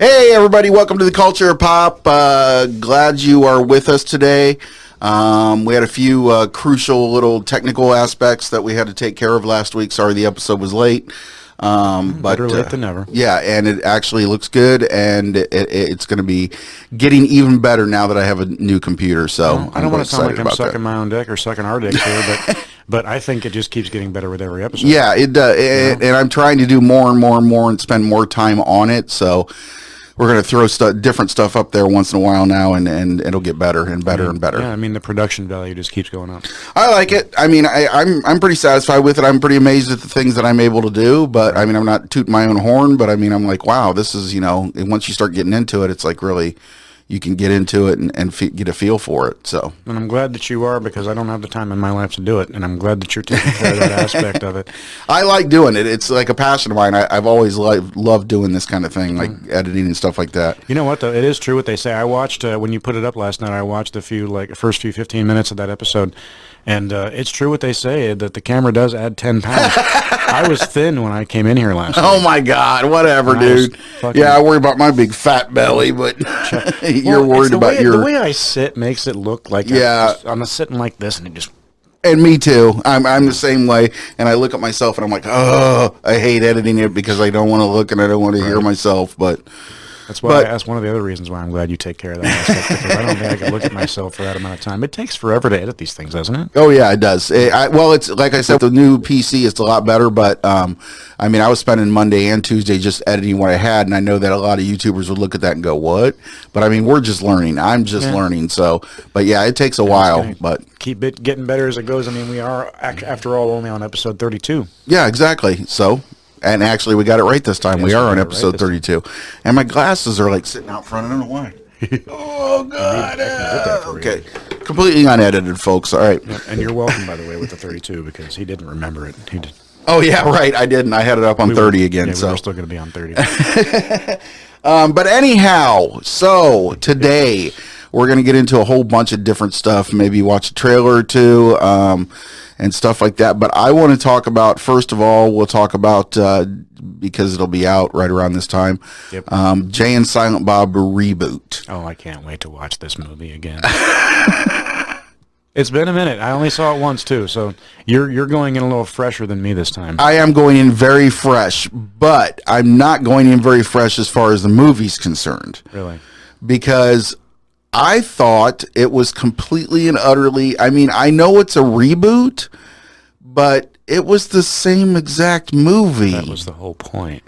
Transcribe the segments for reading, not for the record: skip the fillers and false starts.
Hey everybody, welcome to the Culture of Pop. Glad you are with us today. We had a few crucial little technical aspects that we had to take care of last week. Sorry the episode was late. But better late than never. Yeah, and it actually looks good, and it's going to be getting even better now that I have a new computer. So well, I don't want to sound like I'm sucking my own dick or sucking our dicks here, but I think it just keeps getting better with every episode. Yeah, it does, and I'm trying to do more and more and more and spend more time on it. So we're going to throw different stuff up there once in a while now, and it'll get better and better and better. Yeah, I mean, the production value just keeps going up. I like it. I mean, I'm pretty satisfied with it. I'm pretty amazed at the things that I'm able to do, but I mean, I'm not tooting my own horn, but I mean, I'm like, wow, this is, once you start getting into it, it's like really, you can get into it and get a feel for it. So, and I'm glad that you are, because I don't have the time in my life to do it, and I'm glad that you're taking care of that aspect of it. I like doing it. It's like a passion of mine. I've always loved doing this kind of thing, like editing and stuff like that. You know what, though? It is true what they say. I watched, when you put it up last night, I watched the first few 15 minutes of that episode, and it's true what they say, that the camera does add 10 pounds. I was thin when I came in here last night. Oh, my God. Whatever, dude. Yeah, I worry about my big fat belly, but you're worried about the way I sit makes it look like I'm sitting like this, and it just... And me too. I'm the same way, and I look at myself, and I'm like, oh, I hate editing it because I don't want to look and I don't want to hear myself, but... That's one of the other reasons why I'm glad you take care of that aspect, because I don't think I can look at myself for that amount of time. It takes forever to edit these things, doesn't it? Oh yeah, it does. It's like I said, the new PC is a lot better, but I mean, I was spending Monday and Tuesday just editing what I had, and I know that a lot of YouTubers would look at that and go, "What?" But I mean, we're just learning. I'm just learning. So, but yeah, it takes a while, but keep it getting better as it goes. I mean, we are after all only on episode 32. Yeah, exactly. So. And actually, we got it right this time. Yes, we are on episode 32. And my glasses are like sitting out front. I don't know why. Oh, God. Okay. Completely unedited, folks. All right. Yeah, and you're welcome, by the way, with the 32, because he didn't remember it. He did. Oh, yeah, right. I didn't. I had it up on 30 again. Yeah, so we're still going to be on 30. But anyhow, so today we're going to get into a whole bunch of different stuff. Maybe watch a trailer or two. And stuff like that. But I want to talk about, first of all, we'll talk about, because it'll be out right around this time, Jay and Silent Bob Reboot. Oh, I can't wait to watch this movie again. It's been a minute. I only saw it once, too. So you're going in a little fresher than me this time. I am going in very fresh, but I'm not going in very fresh as far as the movie's concerned. Really? Because I thought it was completely and utterly, I mean, I know it's a reboot, but it was the same exact movie. That was the whole point.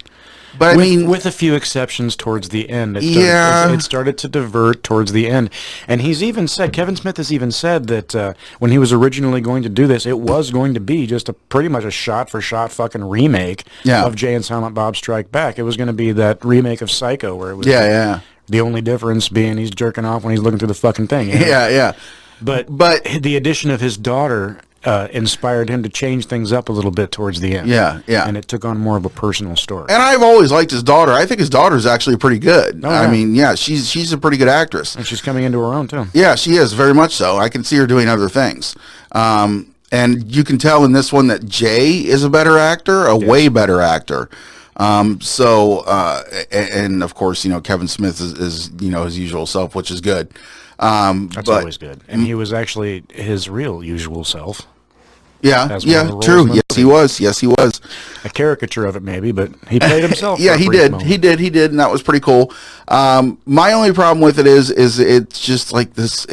But with a few exceptions towards the end. It started to divert towards the end. And Kevin Smith has even said that when he was originally going to do this, it was going to be just pretty much a shot-for-shot fucking remake of Jay and Silent Bob Strike Back. It was going to be that remake of Psycho where it was... The only difference being he's jerking off when he's looking through the fucking thing. Yeah. But the addition of his daughter inspired him to change things up a little bit towards the end. Yeah. And it took on more of a personal story. And I've always liked his daughter. I think his daughter's actually pretty good. Oh, yeah. I mean, she's a pretty good actress. And she's coming into her own, too. Yeah, she is, very much so. I can see her doing other things. And you can tell in this one that Jay is a better actor, way better actor. And of course, Kevin Smith is his usual self, which is good. That's always good. And he was actually his real usual self. Yeah, true. Yes, he was. A caricature of it, maybe, but he played himself. Yeah, he did. He did, and that was pretty cool. My only problem with it is it's just like this.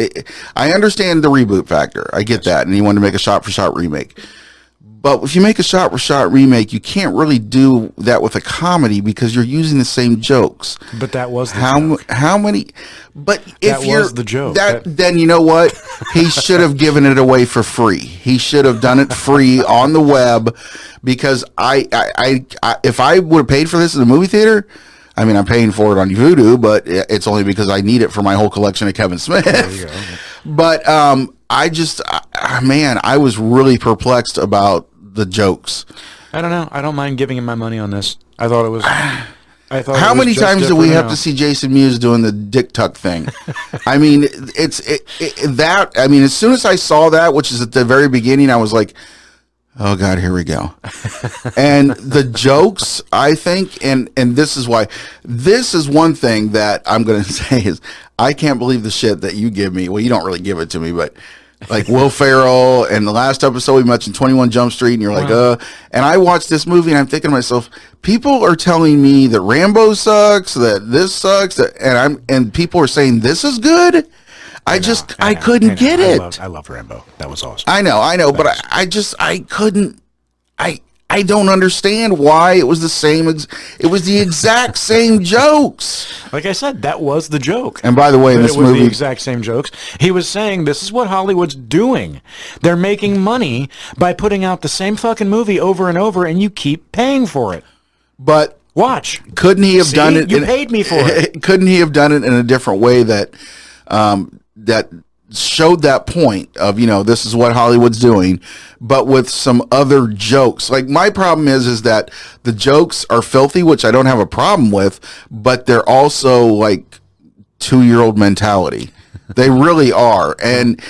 I understand the reboot factor. I get that, and he wanted to make a shot-for-shot remake. But if you make a shot-for-shot remake, you can't really do that with a comedy because you're using the same jokes. But that was the joke. How many? But if that was the joke. Then you know what? He should have given it away for free. He should have done it free on the web, because if I would have paid for this in the movie theater, I mean, I'm paying for it on Vudu, but it's only because I need it for my whole collection of Kevin Smith. There you go. But I was really perplexed about the jokes. I don't know. I don't mind giving him my money on this. I thought it was. How many times do we have to see Jason Mewes doing the dick tuck thing? I mean, I mean, as soon as I saw that, which is at the very beginning, I was like, Oh God, here we go. And the jokes, I think, and this is why, this is one thing that I'm going to say is I can't believe the shit that you give me. Well, you don't really give it to me, but like Will Ferrell and the last episode we mentioned 21 Jump Street, and you're like, and I watched this movie and I'm thinking to myself, people are telling me that Rambo sucks, that this sucks, and people are saying this is good. I couldn't get it. I loved Rambo. That was awesome. I know, but I couldn't. I don't understand why it was the same. It was the exact same jokes. Like I said, that was the joke. And by the way, in this movie, the exact same jokes. He was saying this is what Hollywood's doing. They're making money by putting out the same fucking movie over and over, and you keep paying for it. But watch. Couldn't he have done it? You paid me for it. Couldn't he have done it in a different way that showed that point of, this is what Hollywood's doing, but with some other jokes? Like, my problem is that the jokes are filthy, which I don't have a problem with, but they're also like 2-year-old mentality. They really are. And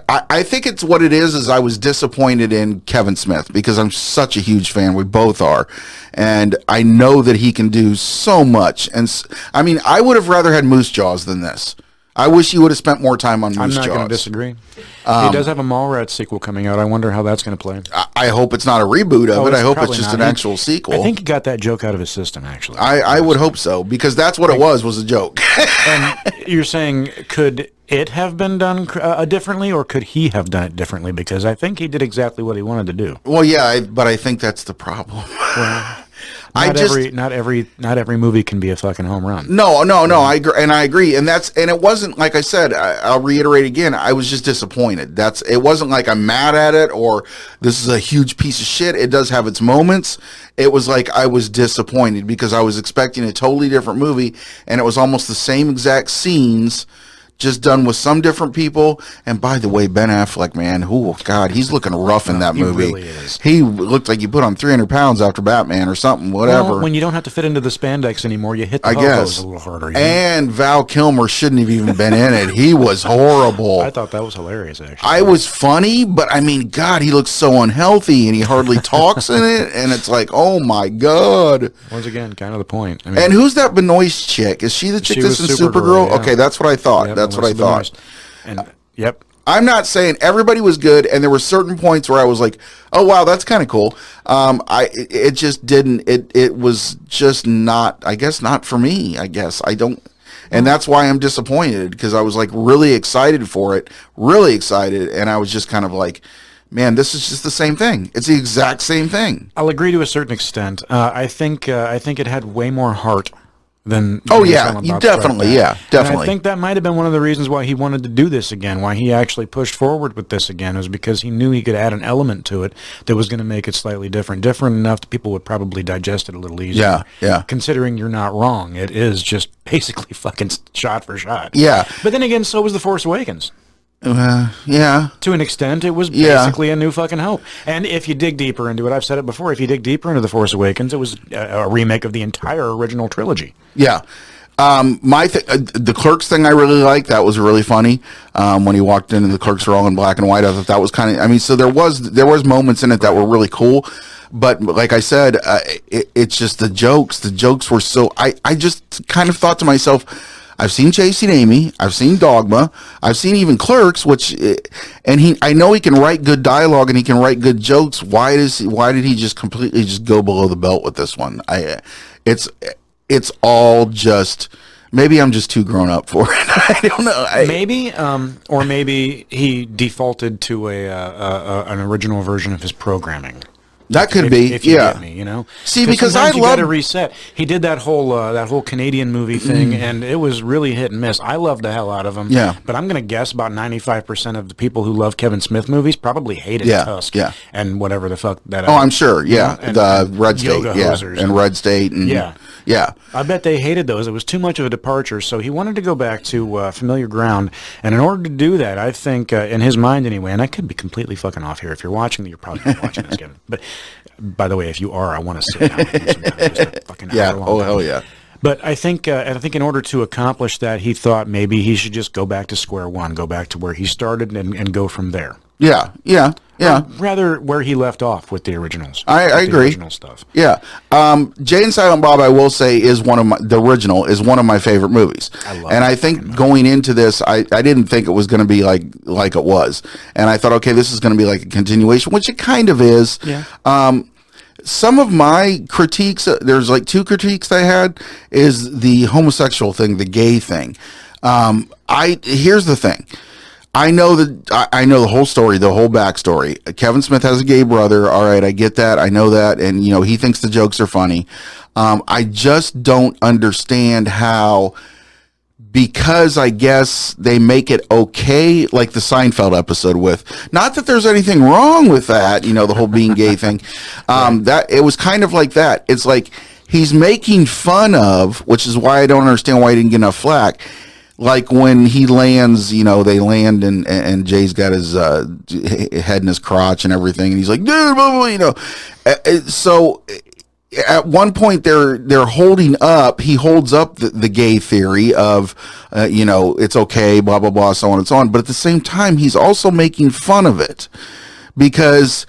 I think it's what it is I was disappointed in Kevin Smith because I'm such a huge fan. We both are. And I know that he can do so much. And I mean, I would have rather had Moose Jaws than this. I wish he would have spent more time on Moose Jaws. I'm not going to disagree. He does have a Mallrats sequel coming out. I wonder how that's going to play. I hope it's not a reboot of it. I hope it's just an actual sequel. I think he got that joke out of his system, actually. I would hope so, because that's what it was a joke. And you're saying, could it have been done differently, or could he have done it differently? Because I think he did exactly what he wanted to do. Well, yeah, but I think that's the problem. Well, not every movie can be a fucking home run. No, I agree, and it wasn't like I said. I'll reiterate again. I was just disappointed. It wasn't like I'm mad at it or this is a huge piece of shit. It does have its moments. It was like I was disappointed because I was expecting a totally different movie, and it was almost the same exact scenes, just done with some different people. And by the way, Ben Affleck, man, oh God, he's looking rough in that movie. He really is. He looked like he put on 300 pounds after Batman or something, whatever. Well, when you don't have to fit into the spandex anymore, you hit the hose a little harder. And Val Kilmer shouldn't have even been in it. He was horrible. I thought that was hilarious, actually. I was funny, but I mean, God, he looks so unhealthy, and he hardly talks in it, and it's like, oh my God. Once again, kind of the point. I mean, and who's that Benoist chick? Is she the chick that's in Supergirl? Yeah. Okay, that's what I thought. Yep, that's what I thought. And yep. I'm not saying everybody was good, and there were certain points where I was like, "Oh wow, that's kind of cool." It just didn't. It was just not. I guess not for me. I guess I don't, and that's why I'm disappointed, because I was like really excited for it, really excited, and I was just kind of like, man, this is just the same thing. It's the exact same thing. I'll agree to a certain extent. I think it had way more heart than definitely. And I think that might have been one of the reasons why he wanted to do this again, why he actually pushed forward with this again, was because he knew he could add an element to it that was going to make it slightly different enough that people would probably digest it a little easier. Yeah. Considering you're not wrong, it is just basically fucking shot for shot. Yeah. But then again, so was The Force Awakens. Yeah. To an extent, it was basically a new fucking hope. And if you dig deeper into it, I've said it before, if you dig deeper into The Force Awakens, it was a remake of the entire original trilogy. Yeah. The Clerks thing I really liked. That was really funny. When he walked in and the Clerks were all in black and white, I thought that was kind of, so there was moments in it that were really cool. But like I said, it's just the jokes. The jokes were so, I just kind of thought to myself, I've seen Chasing Amy, I've seen Dogma, I've seen even Clerks, I know he can write good dialogue and he can write good jokes. Why did he just completely just go below the belt with this one? It's all just, maybe I'm just too grown up for it. I don't know. Or maybe he defaulted to an original version of his programming. That could be, if you get me, See, because I love to reset. He did that whole Canadian movie thing, and it was really hit and miss. I loved the hell out of him. Yeah. But I'm going to guess about 95% of the people who love Kevin Smith movies probably hated Tusk. Yeah. And whatever the fuck that. I'm sure. Yeah. And the Red State. Yeah. And Red State. And, yeah. I bet they hated those. It was too much of a departure, so he wanted to go back to familiar ground. And in order to do that, I think, in his mind anyway, and I could be completely fucking off here. If you're watching, you're probably not watching this, Kevin. But by the way, if you are, I want to sit down with you sometime. Just a fucking hour long. Oh, hell yeah. But I think in order to accomplish that, he thought maybe he should just go back to square one, go back to where he started and go from there. Yeah, yeah, yeah. Or rather, where he left off with the originals. I the agree. Original stuff. Yeah. Jay and Silent Bob, I will say, is the original is one of my favorite movies. I love and that I think going into this, I didn't think it was going to be like it was. And I thought, okay, this is going to be like a continuation, which it kind of is. Yeah. Some of my critiques, there's like two critiques I had, is the homosexual thing, the gay thing. Here's the thing. I know the whole story, the whole backstory. Kevin Smith has a gay brother. All right, I get that. I know that. And, he thinks the jokes are funny. I just don't understand how, because I guess they make it okay, like the Seinfeld episode with, not that there's anything wrong with that, the whole being gay thing. That it was kind of like that. It's like he's making fun of, which is why I don't understand why he didn't get enough flack. Like when he lands, they land and Jay's got his head in his crotch and everything, and he's like, dude, blah, blah, So at one point they're holding up. He holds up the gay theory of, it's okay, blah blah blah, so on and so on. But at the same time, he's also making fun of it because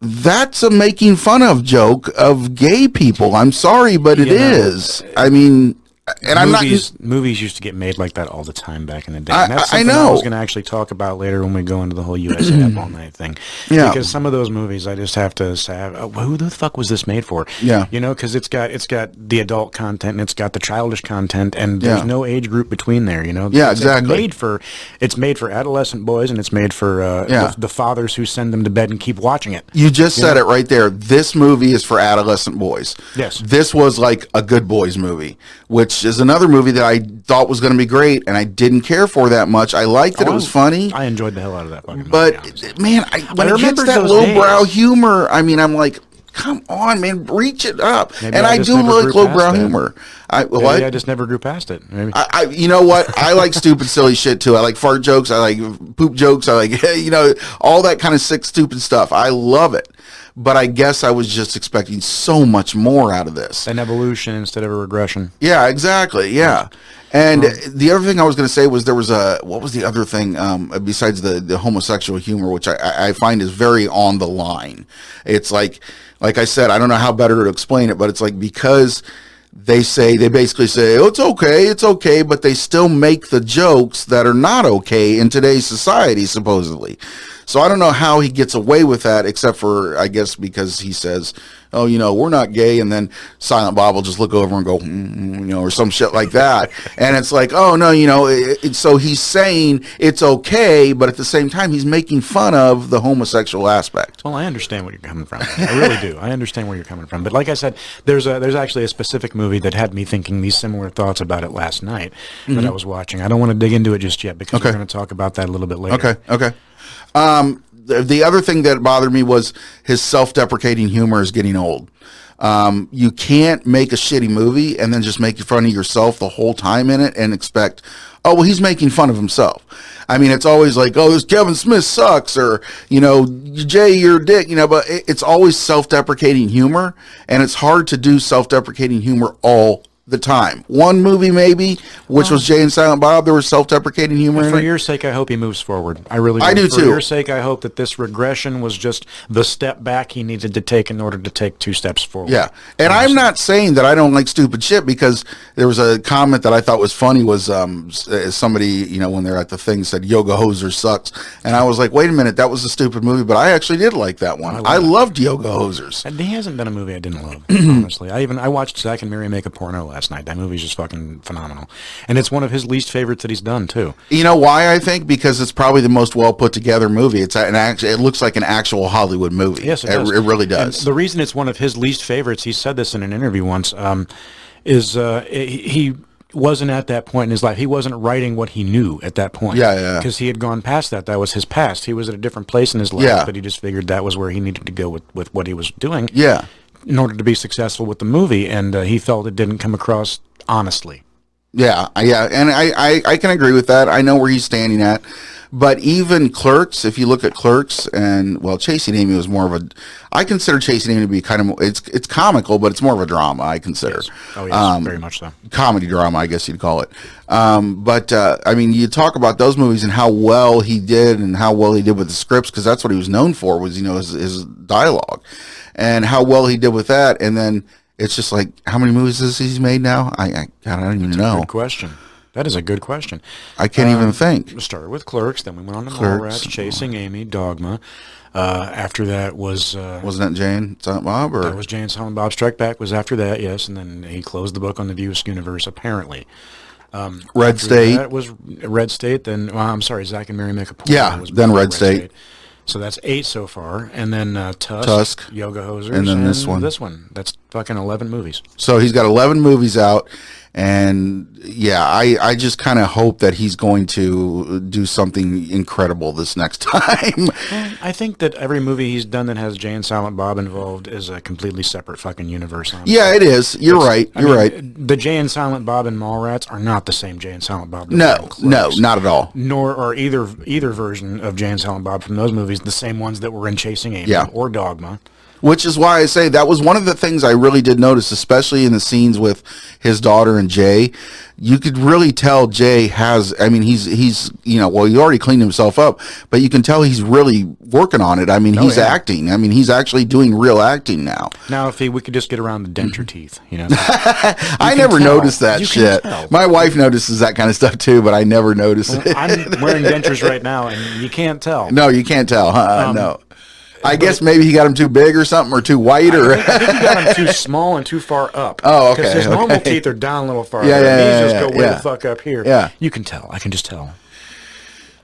that's a making fun of joke of gay people. I'm sorry, but it is. I mean. And movies used to get made like that all the time back in the day. And that's I something know. I was going to actually talk about later when we go into the whole USA Up All Night thing. Yeah. Because some of those movies, I just have to say, who the fuck was this made for? Yeah. Because it's got the adult content and it's got the childish content, and there's no age group between there. Yeah, exactly. It's made for adolescent boys, and it's made for the fathers who send them to bed and keep watching it. You just said it right there. This movie is for adolescent boys. Yes. This was like a good boys movie, which is another movie that I thought was going to be great, and I didn't care for that much. I liked that it was funny. I enjoyed the hell out of that fucking movie. But, man, when it hits that lowbrow humor, I mean, I'm like, come on, man, reach it up. Maybe and I do like lowbrow humor. Maybe I just never grew past it. Maybe. You know what? I like stupid, silly shit, too. I like fart jokes. I like poop jokes. I like, all that kind of sick, stupid stuff. I love it. But I guess I was just expecting so much more out of this. An evolution instead of a regression. Yeah, exactly. Yeah. And the other thing I was going to say was what was the other thing besides the homosexual humor, which I find is very on the line. It's like I said, I don't know how better to explain it, but it's like because they basically say, oh, it's okay, but they still make the jokes that are not okay in today's society, supposedly. So I don't know how he gets away with that, except for, I guess, because he says, oh, we're not gay. And then Silent Bob will just look over and go, or some shit like that. And it's like, oh, no, so he's saying it's okay, but at the same time, he's making fun of the homosexual aspect. Well, I understand where you're coming from. I really do. I understand where you're coming from. But like I said, there's actually a specific movie that had me thinking these similar thoughts about it last night that I was watching. I don't want to dig into it just yet because we're going to talk about that a little bit later. Okay. The other thing that bothered me was his self-deprecating humor is getting old. You can't make a shitty movie and then just make fun of yourself the whole time in it and expect, oh, well, he's making fun of himself. I mean, it's always like, oh, this Kevin Smith sucks, or, Jay, you're a dick, but it's always self-deprecating humor, and it's hard to do self-deprecating humor all the time. One movie maybe, which was Jay and Silent Bob, there was self-deprecating humor in it. For your sake, I hope he moves forward. I really do. I do too. For your sake, I hope that this regression was just the step back he needed to take in order to take 2 steps forward. Yeah. And I'm not saying that I don't like stupid shit, because there was a comment that I thought was funny was somebody, when they're at the thing, said Yoga Hoser sucks. And I was like, wait a minute, that was a stupid movie, but I actually did like that one. I loved Yoga Hosers. And he hasn't been a movie I didn't love, honestly. I watched Zack and Miri Make a Porno last night. That movie's just fucking phenomenal. And it's one of his least favorites that he's done, too. You know why, I think? Because it's probably the most well put together movie. It looks like an actual Hollywood movie. Yes, it does. It really does. And the reason it's one of his least favorites, he said this in an interview once, is he wasn't at that point in his life. He wasn't writing what he knew at that point. Yeah. Because he had gone past that. That was his past. He was at a different place in his life, but he just figured that was where he needed to go with what he was doing. Yeah. In order to be successful with the movie, and he felt it didn't come across honestly. Yeah, and I can agree with that. I know where he's standing at, But even Clerks, if you look at Clerks, and well, Chasing Amy was more of a. I consider Chasing Amy to be kind of it's comical, but it's more of a drama. I consider. Yes. Oh yes, very much so. Comedy drama, I guess you'd call it. But I mean, you talk about those movies and how well he did, and how well he did with the scripts, because that's what he was known for, was his dialogue, and how well he did with that. And then it's just like, how many movies has he made now? God, I don't even know. Good question. That is a good question. I can't even think. We started with Clerks, then we went on to Mallrats, Chasing Amy, Dogma. After that was... wasn't that Jay and Silent Bob? Or? That was Jay and Silent Bob. Strike Back was after that, yes, and then he closed the book on the View universe, apparently. Red State. That was Red State, then... Well, I'm sorry, Zack and Mary Make a Point. Yeah, then Red State. So that's 8 so far, and then Tusk, Yoga Hosers, and then this one. That's fucking 11 movies. So he's got 11 movies out, and yeah, I just kind of hope that he's going to do something incredible this next time. I think that every movie he's done that has Jay and Silent Bob involved is a completely separate fucking universe. Honestly. Yeah, it is. You're right. You're right. The Jay and Silent Bob and Mallrats are not the same Jay and Silent Bob. No, not at all. Nor are either version of Jay and Silent Bob from those movies the same ones that were in Chasing Amy or Dogma. Which is why I say that was one of the things I really did notice, especially in the scenes with his daughter and Jay. You could really tell Jay has, I mean, he's he already cleaned himself up, but you can tell he's really working on it. I mean, he's acting. I mean, he's actually doing real acting now. Now, if we could just get around the denture teeth, I never noticed that shit. My wife notices that kind of stuff too, but I never noticed it. I'm wearing dentures right now, and you can't tell. No, you can't tell. No. I guess maybe he got him too big or something, or too white, or I think he got him too small and too far up. Oh, okay. Because his normal teeth are down a little farther. Yeah, these just go way the fuck up here. Yeah, you can tell. I can just tell.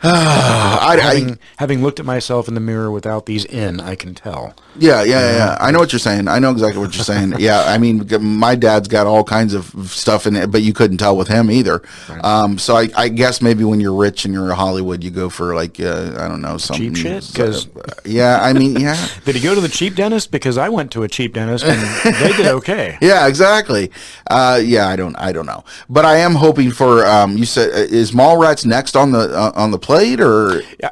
Having looked at myself in the mirror without these in, I can tell. Yeah. I know what you're saying. I know exactly what you're saying. Yeah, I mean, my dad's got all kinds of stuff in it, but you couldn't tell with him either. Right. So I guess maybe when you're rich and you're in Hollywood, you go for like, I don't know, something. Cheap shit? Because I mean, yeah. Did he go to the cheap dentist? Because I went to a cheap dentist and they did okay. Yeah, exactly. I don't know. But I am hoping for, you said, is Mallrats next on the plate, or? Yeah.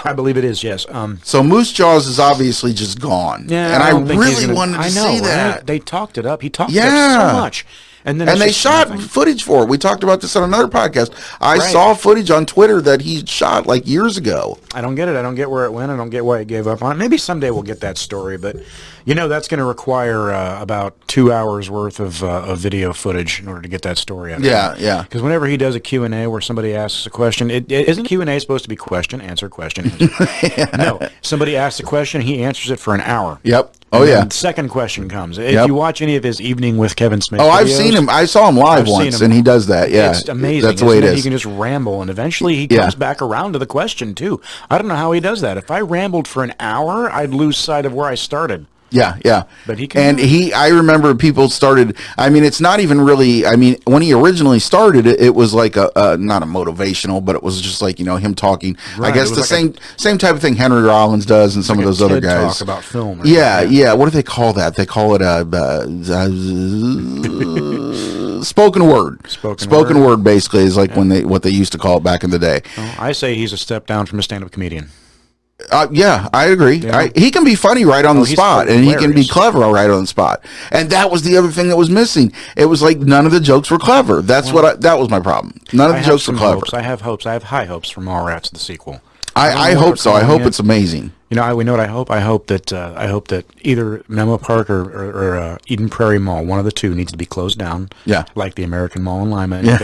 I believe it is, yes. So Moose Jaws is obviously just gone. Yeah, and I really wanted to see that. Right? They talked it up. He talked it up so much. And then they shot footage for it. We talked about this on another podcast. I saw footage on Twitter that he shot like years ago. I don't get it. I don't get where it went. I don't get why he gave up on it. Maybe someday we'll get that story, but that's going to require about 2 hours worth of video footage in order to get that story out. Yeah. Because whenever he does a Q&A where somebody asks a question, it isn't Q&A supposed to be question, answer, question, answer. No, somebody asks a question, he answers it for an hour. Yep. Oh, yeah. The second question comes. If you watch any of his Evening with Kevin Smith I've seen him. I saw him live once, and he does that. Yeah. It's amazing. That's the way it is. He can just ramble, and eventually he comes back around to the question, too. I don't know how he does that. If I rambled for an hour, I'd lose sight of where I started. Yeah. But he can. And I remember people started, I mean, it's not even really, I mean, when he originally started, it was like not a motivational, but it was just like, him talking. Right. I guess the same type of thing Henry Rollins does and some of those other guys. Talk about film. Yeah. What do they call that? They call it spoken word. Spoken word basically is like what they used to call it back in the day. Well, I say he's a step down from a stand-up comedian. I agree. Yeah. He can be funny right on the spot, and he can be clever right on the spot. And that was the other thing that was missing. It was like none of the jokes were clever. That was my problem. None of the jokes were clever. I have hopes. I have high hopes for Mallrats, the sequel. I hope so. I hope it's amazing. We know what I hope. I hope that either Menlo Park or Eden Prairie Mall, one of the two, needs to be closed down. Yeah, like the American Mall in Lima. If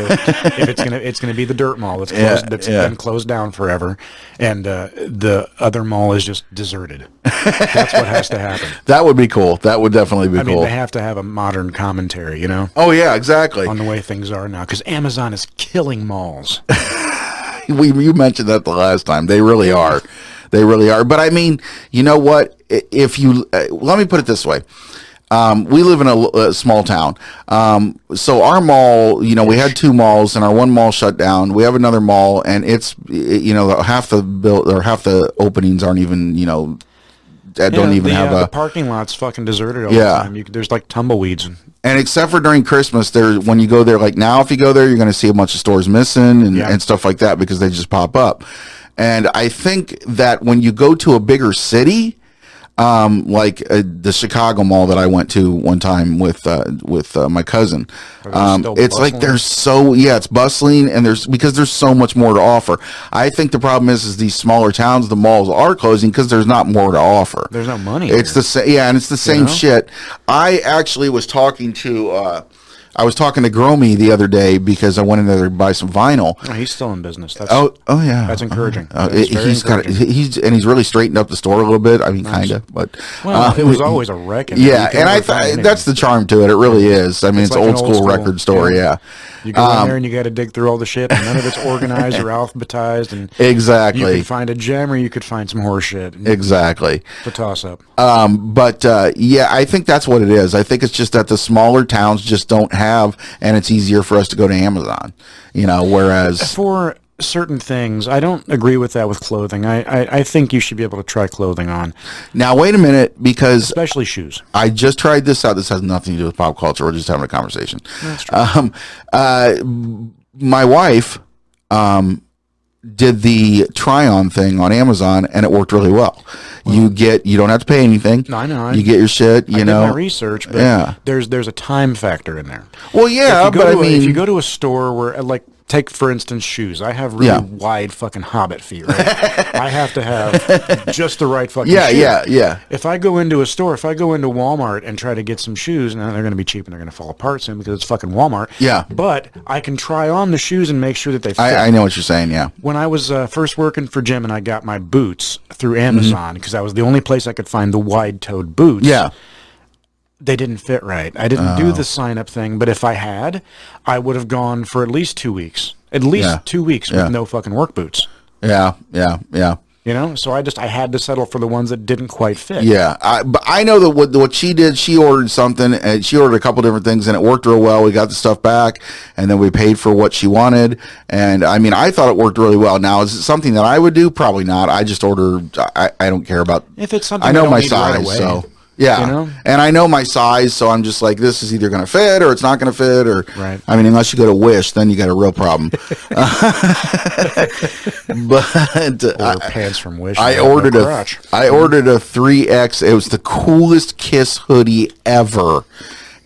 it's gonna be the Dirt Mall that's been closed down forever, and the other mall is just deserted. That's what has to happen. That would be cool. That would definitely be cool. I mean, they have to have a modern commentary, Oh yeah, exactly. On the way things are now, because Amazon is killing malls. You mentioned that the last time. They really are. They really are. But I mean, you know what? If you let me put it this way. We live in a small town. So our mall, we had 2 malls and our one mall shut down. We have another mall and it's, half the openings aren't even, don't even have the parking lot's fucking deserted all the time. There's like tumbleweeds. And except for during Christmas, when you go there, like now, if you go there, you're going to see a bunch of stores missing and stuff like that because they just pop up. And I think that when you go to a bigger city, like the Chicago mall that I went to one time with my cousin, it's like it's bustling, and because there's so much more to offer. I think the problem is these smaller towns, the malls are closing because there's not more to offer. There's no money. It's the same, and it's the same shit. I actually was talking to Gromy the other day because I went in there to buy some vinyl. Oh, he's still in business. That's encouraging. He's really straightened up the store a little bit. I mean, kind of, but it was always a wreck. And that's the charm to it. It really is. I mean, it's like old school record store. Yeah. You go in there and you got to dig through all the shit, and none of it's organized or alphabetized. And exactly, you could find a gem or you could find some horse shit. Exactly, the toss up. I think that's what it is. I think it's just that the smaller towns just don't have, and it's easier for us to go to Amazon. Whereas for certain things, I don't agree with that with clothing. I think you should be able to try clothing on. Now, wait a minute, because especially shoes. I just tried this out. This has nothing to do with pop culture. We're just having a conversation. That's true. My wife did the try-on thing on Amazon, and it worked really well. You don't have to pay anything. No, I know. You get your shit. I did my research, but there's a time factor in there. Well, yeah, if you go to a store where take, for instance, shoes. I have really wide fucking hobbit feet, right? I have to have just the right fucking shoe. Yeah. If I go into Walmart and try to get some shoes, now they're going to be cheap and they're going to fall apart soon because it's fucking Walmart. Yeah. But I can try on the shoes and make sure that they fit. I know what you're saying, yeah. When I was first working for Jim and I got my boots through Amazon because that was the only place I could find the wide-toed boots. Yeah. They didn't fit right. I didn't do the sign-up thing, but if I had, I would have gone for at least 2 weeks. At least 2 weeks with no fucking work boots. Yeah. So I had to settle for the ones that didn't quite fit. Yeah, but I know that what she did, she ordered something, and she ordered a couple different things, and it worked real well. We got the stuff back, and then we paid for what she wanted, and I mean, I thought it worked really well. Now, is it something that I would do? Probably not. I just order. I don't care about. If it's something I know I don't my need size, right away. so. Yeah, and I know my size, so I'm just like, this is either going to fit or it's not going to fit, or right. I mean, unless you go to Wish, then you got a real problem. But or pants from Wish. I ordered a 3X. It was the coolest Kiss hoodie ever,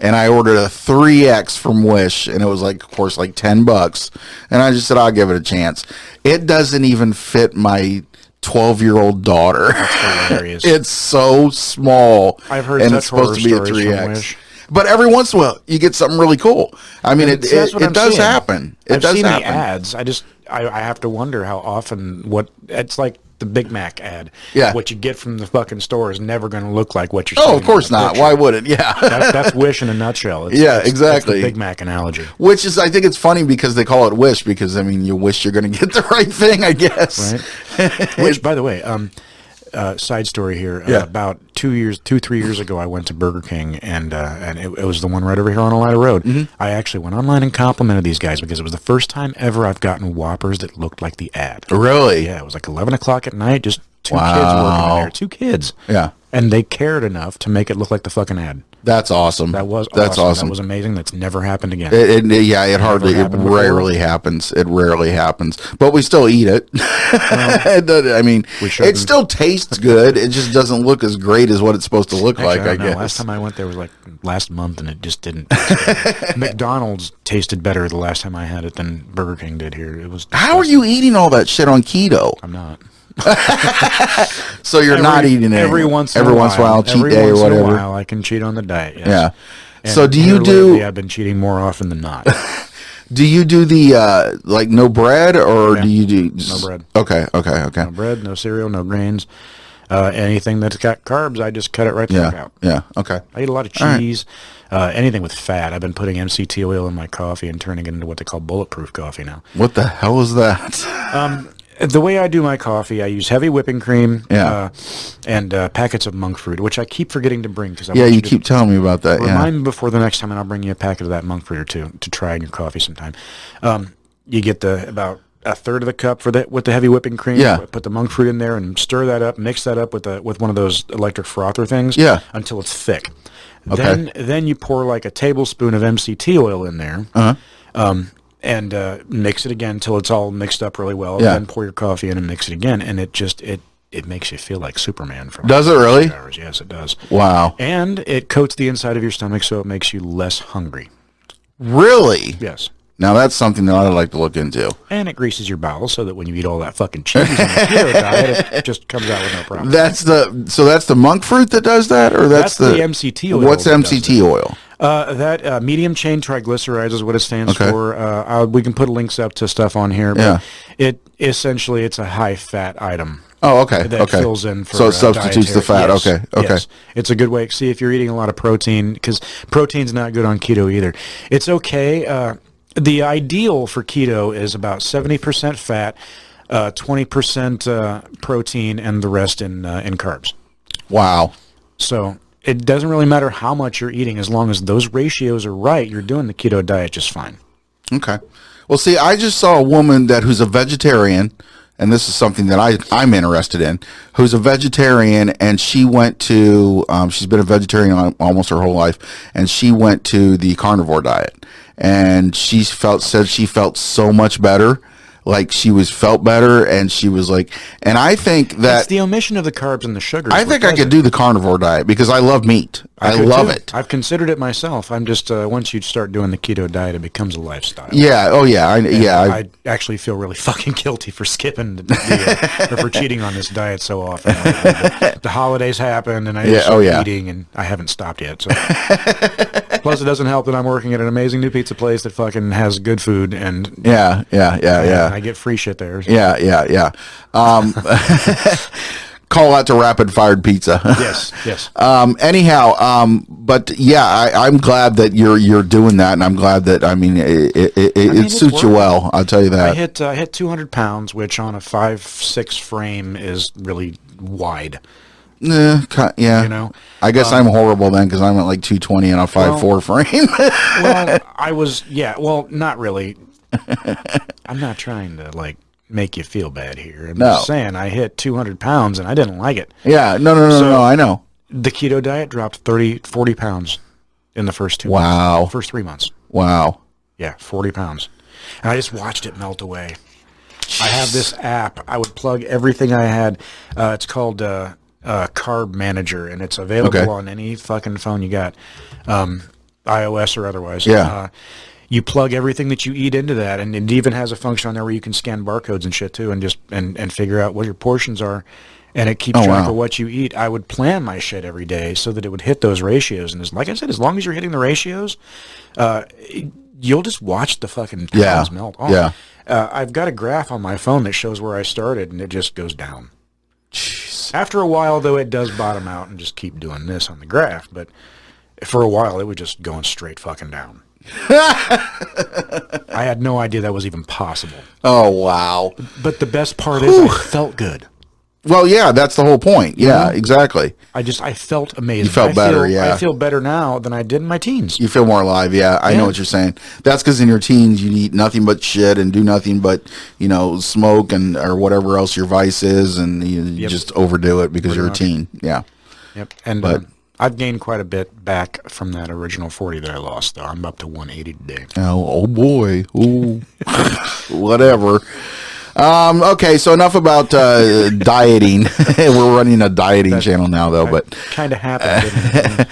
and I ordered a 3X from Wish, and it was like, of course, like $10, and I just said I'll give it a chance. It doesn't even fit my 12-year-old daughter. That's hilarious. It's so small. I've heard and such it's supposed to be a horror stories from Wish. 3X. But every once in a while, you get something really cool. I mean, it does happen. I've seen the ads. I have to wonder how often it's like the Big Mac ad. Yeah. What you get from the fucking store is never going to look like what you're seeing. Oh, of course not. Why would it? Yeah. That's Wish in a nutshell. Exactly. It's the Big Mac analogy. Which is, I think it's funny because they call it Wish because, I mean, you wish you're going to get the right thing, I guess. Right. Which, by the way, side story here. About 3 years ago, I went to Burger King, and it was the one right over here on Elida Road. Mm-hmm. I actually went online and complimented these guys because it was the first time ever I've gotten Whoppers that looked like the ad. Really? Yeah, it was like 11 o'clock at night, just two kids working in there. 2 kids. Yeah. And they cared enough to make it look like the fucking ad. That's awesome. That's awesome. That was amazing. That's never happened again. It rarely happens. It rarely happens. But we still eat it. I mean, it still tastes good. It just doesn't look as great as what it's supposed to look like, I guess. Last time I went there was like last month, and it just didn't. McDonald's tasted better the last time I had it than Burger King did here. It was. How are you eating all that shit on keto? I'm not. So you're not eating it every once in a while, cheat day or whatever. Every once in a while, I can cheat on the diet. Yes. Yeah. And so do you do? Lately, I've been cheating more often than not. Do you do the like no bread, or do you do no bread? Okay. No bread, no cereal, no grains. Anything that's got carbs, I just cut it right the fuck out. Yeah. Okay. I eat a lot of cheese. Right. Anything with fat. I've been putting MCT oil in my coffee and turning it into what they call bulletproof coffee now. What the hell is that? The way I do my coffee, I use heavy whipping cream and packets of monk fruit, which I keep forgetting to bring. You keep telling me about that. Remind me before the next time, and I'll bring you a packet of that monk fruit or two to try in your coffee sometime. You get about a third of the cup with the heavy whipping cream. Yeah. Put the monk fruit in there and stir that up. Mix that up with one of those electric frother things. Yeah. Until it's thick. Okay. Then you pour like a tablespoon of MCT oil in there. And mix it again until it's all mixed up really well. Yeah. Then pour your coffee in and mix it again, and it makes you feel like Superman for like Does it really? 6 hours. Yes, it does. Wow. And it coats the inside of your stomach, so it makes you less hungry. Really? Yes. Now that's something that I'd like to look into. And it greases your bowels so that when you eat all that fucking cheese in the keto diet, it just comes out with no problem. That's the monk fruit that does that, or that's the MCT oil. What's MCT oil? That medium chain triglycerides is what it stands for. We can put links up to stuff on here. But it's a high fat item. Oh, okay. That fills in for so it substitutes the fat. Yes, Okay. yes. It's a good way. See if you're eating a lot of protein, because protein's not good on keto either. It's okay. The ideal for keto is about 70% fat, 20% protein, and the rest in carbs. Wow. So it doesn't really matter how much you're eating, as long as those ratios are right. You're doing the keto diet just fine. Okay. Well, see, I just saw a woman who's a vegetarian, and this is something that I'm interested in, who's a vegetarian, and she went to, she's been a vegetarian almost her whole life, and she went to the carnivore diet, and said she felt so much better. Like she felt better, and she was like, and I think that it's the omission of the carbs and the sugars. I think I could do the carnivore diet because I love meat. I love it. I've considered it myself. I'm just once you start doing the keto diet, it becomes a lifestyle. Yeah. Oh yeah. I actually feel really fucking guilty for skipping or for cheating on this diet so often. The holidays happen, and I start eating, and I haven't stopped yet. So. Plus, it doesn't help that I'm working at an amazing new pizza place that fucking has good food, and yeah. I get free shit there. So. Yeah. Call out to Rapid Fired Pizza. Yes. But yeah, I'm glad that you're doing that, and I'm glad that it suits you well. I'll tell you that. I hit 200 pounds, which on a 5'6" frame is really wide. Yeah. You know, I guess I'm horrible then because I'm at like 220 on a 5'4" frame. Well, not really. I'm not trying to like make you feel bad here. I'm just saying I hit 200 pounds and I didn't like it. Yeah, no, I know. The keto diet dropped 40 pounds in the first 2 months. First 3 months. Wow. Yeah, 40 pounds. And I just watched it melt away. Jeez. I have this app. I would plug everything I had. It's called Carb Manager, and it's available on any fucking phone you got, iOS or otherwise. Yeah. You plug everything that you eat into that, and it even has a function on there where you can scan barcodes and shit too, and just and figure out what your portions are, and it keeps track of what you eat. I would plan my shit every day so that it would hit those ratios, and like I said, as long as you're hitting the ratios, you'll just watch the fucking pounds melt off. Yeah. I've got a graph on my phone that shows where I started, and it just goes down. Jeez. After a while, though, it does bottom out and just keep doing this on the graph, but for a while, it was just going straight fucking down. I had no idea that was even possible. Oh, wow. But the best part is I felt good. Well, yeah, that's the whole point. Yeah, exactly. I felt amazing. You felt better, I feel better now than I did in my teens. You feel more alive, I know what you're saying. That's because in your teens, you eat nothing but shit and do nothing but, smoke or whatever else your vice is, and you just overdo it because you're a teen. Yeah. Yep. And I've gained quite a bit back from that original 40 that I lost, though. I'm up to 180 today. Oh boy. Ooh. Whatever. Okay, so enough about dieting. We're running a dieting channel now, though. But kind of happened.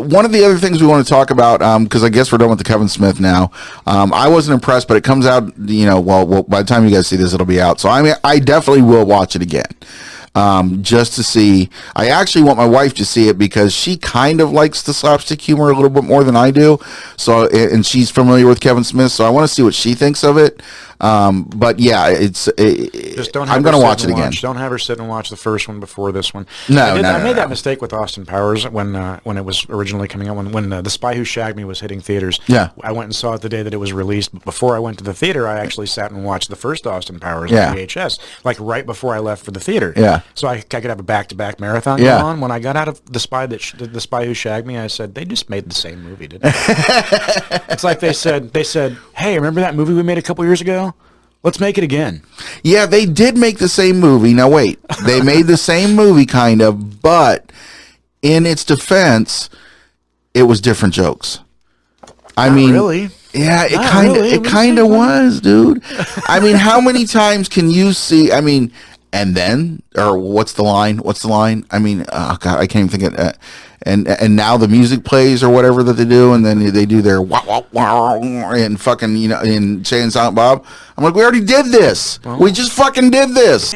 One of the other things we want to talk about, because I guess we're done with the Kevin Smith now. I wasn't impressed, but it comes out. Well, by the time you guys see this, it'll be out. So I definitely will watch it again. Just to see. I actually want my wife to see it because she kind of likes the slapstick humor a little bit more than I do. So, and she's familiar with Kevin Smith, so I want to see what she thinks of it. But yeah, just don't. I'm going to watch it again. Don't have her sit and watch the first one before this one. I made that mistake with Austin Powers when it was originally coming out. When The Spy Who Shagged Me was hitting theaters. Yeah, I went and saw it the day that it was released. But before I went to the theater, I actually sat and watched the first Austin Powers on VHS, like right before I left for the theater. Yeah. So I could have a back-to-back marathon going on. When I got out of The Spy Who Shagged Me, I said, they just made the same movie, didn't they? It's like they said, hey, remember that movie we made a couple years ago? Let's make it again. Yeah, they did make the same movie. Now, wait. They made the same movie, kind of, but in its defense, it was different jokes. I mean, really? Yeah, it kind of was, dude. I mean, how many times can you see? I mean, and then, or what's the line? What's the line? I mean, oh God, I can't even think of. And now the music plays or whatever that they do, and then they do their wow wow wow and fucking in Jay and Silent Bob. I'm like, we already did this. Well, we just fucking did this.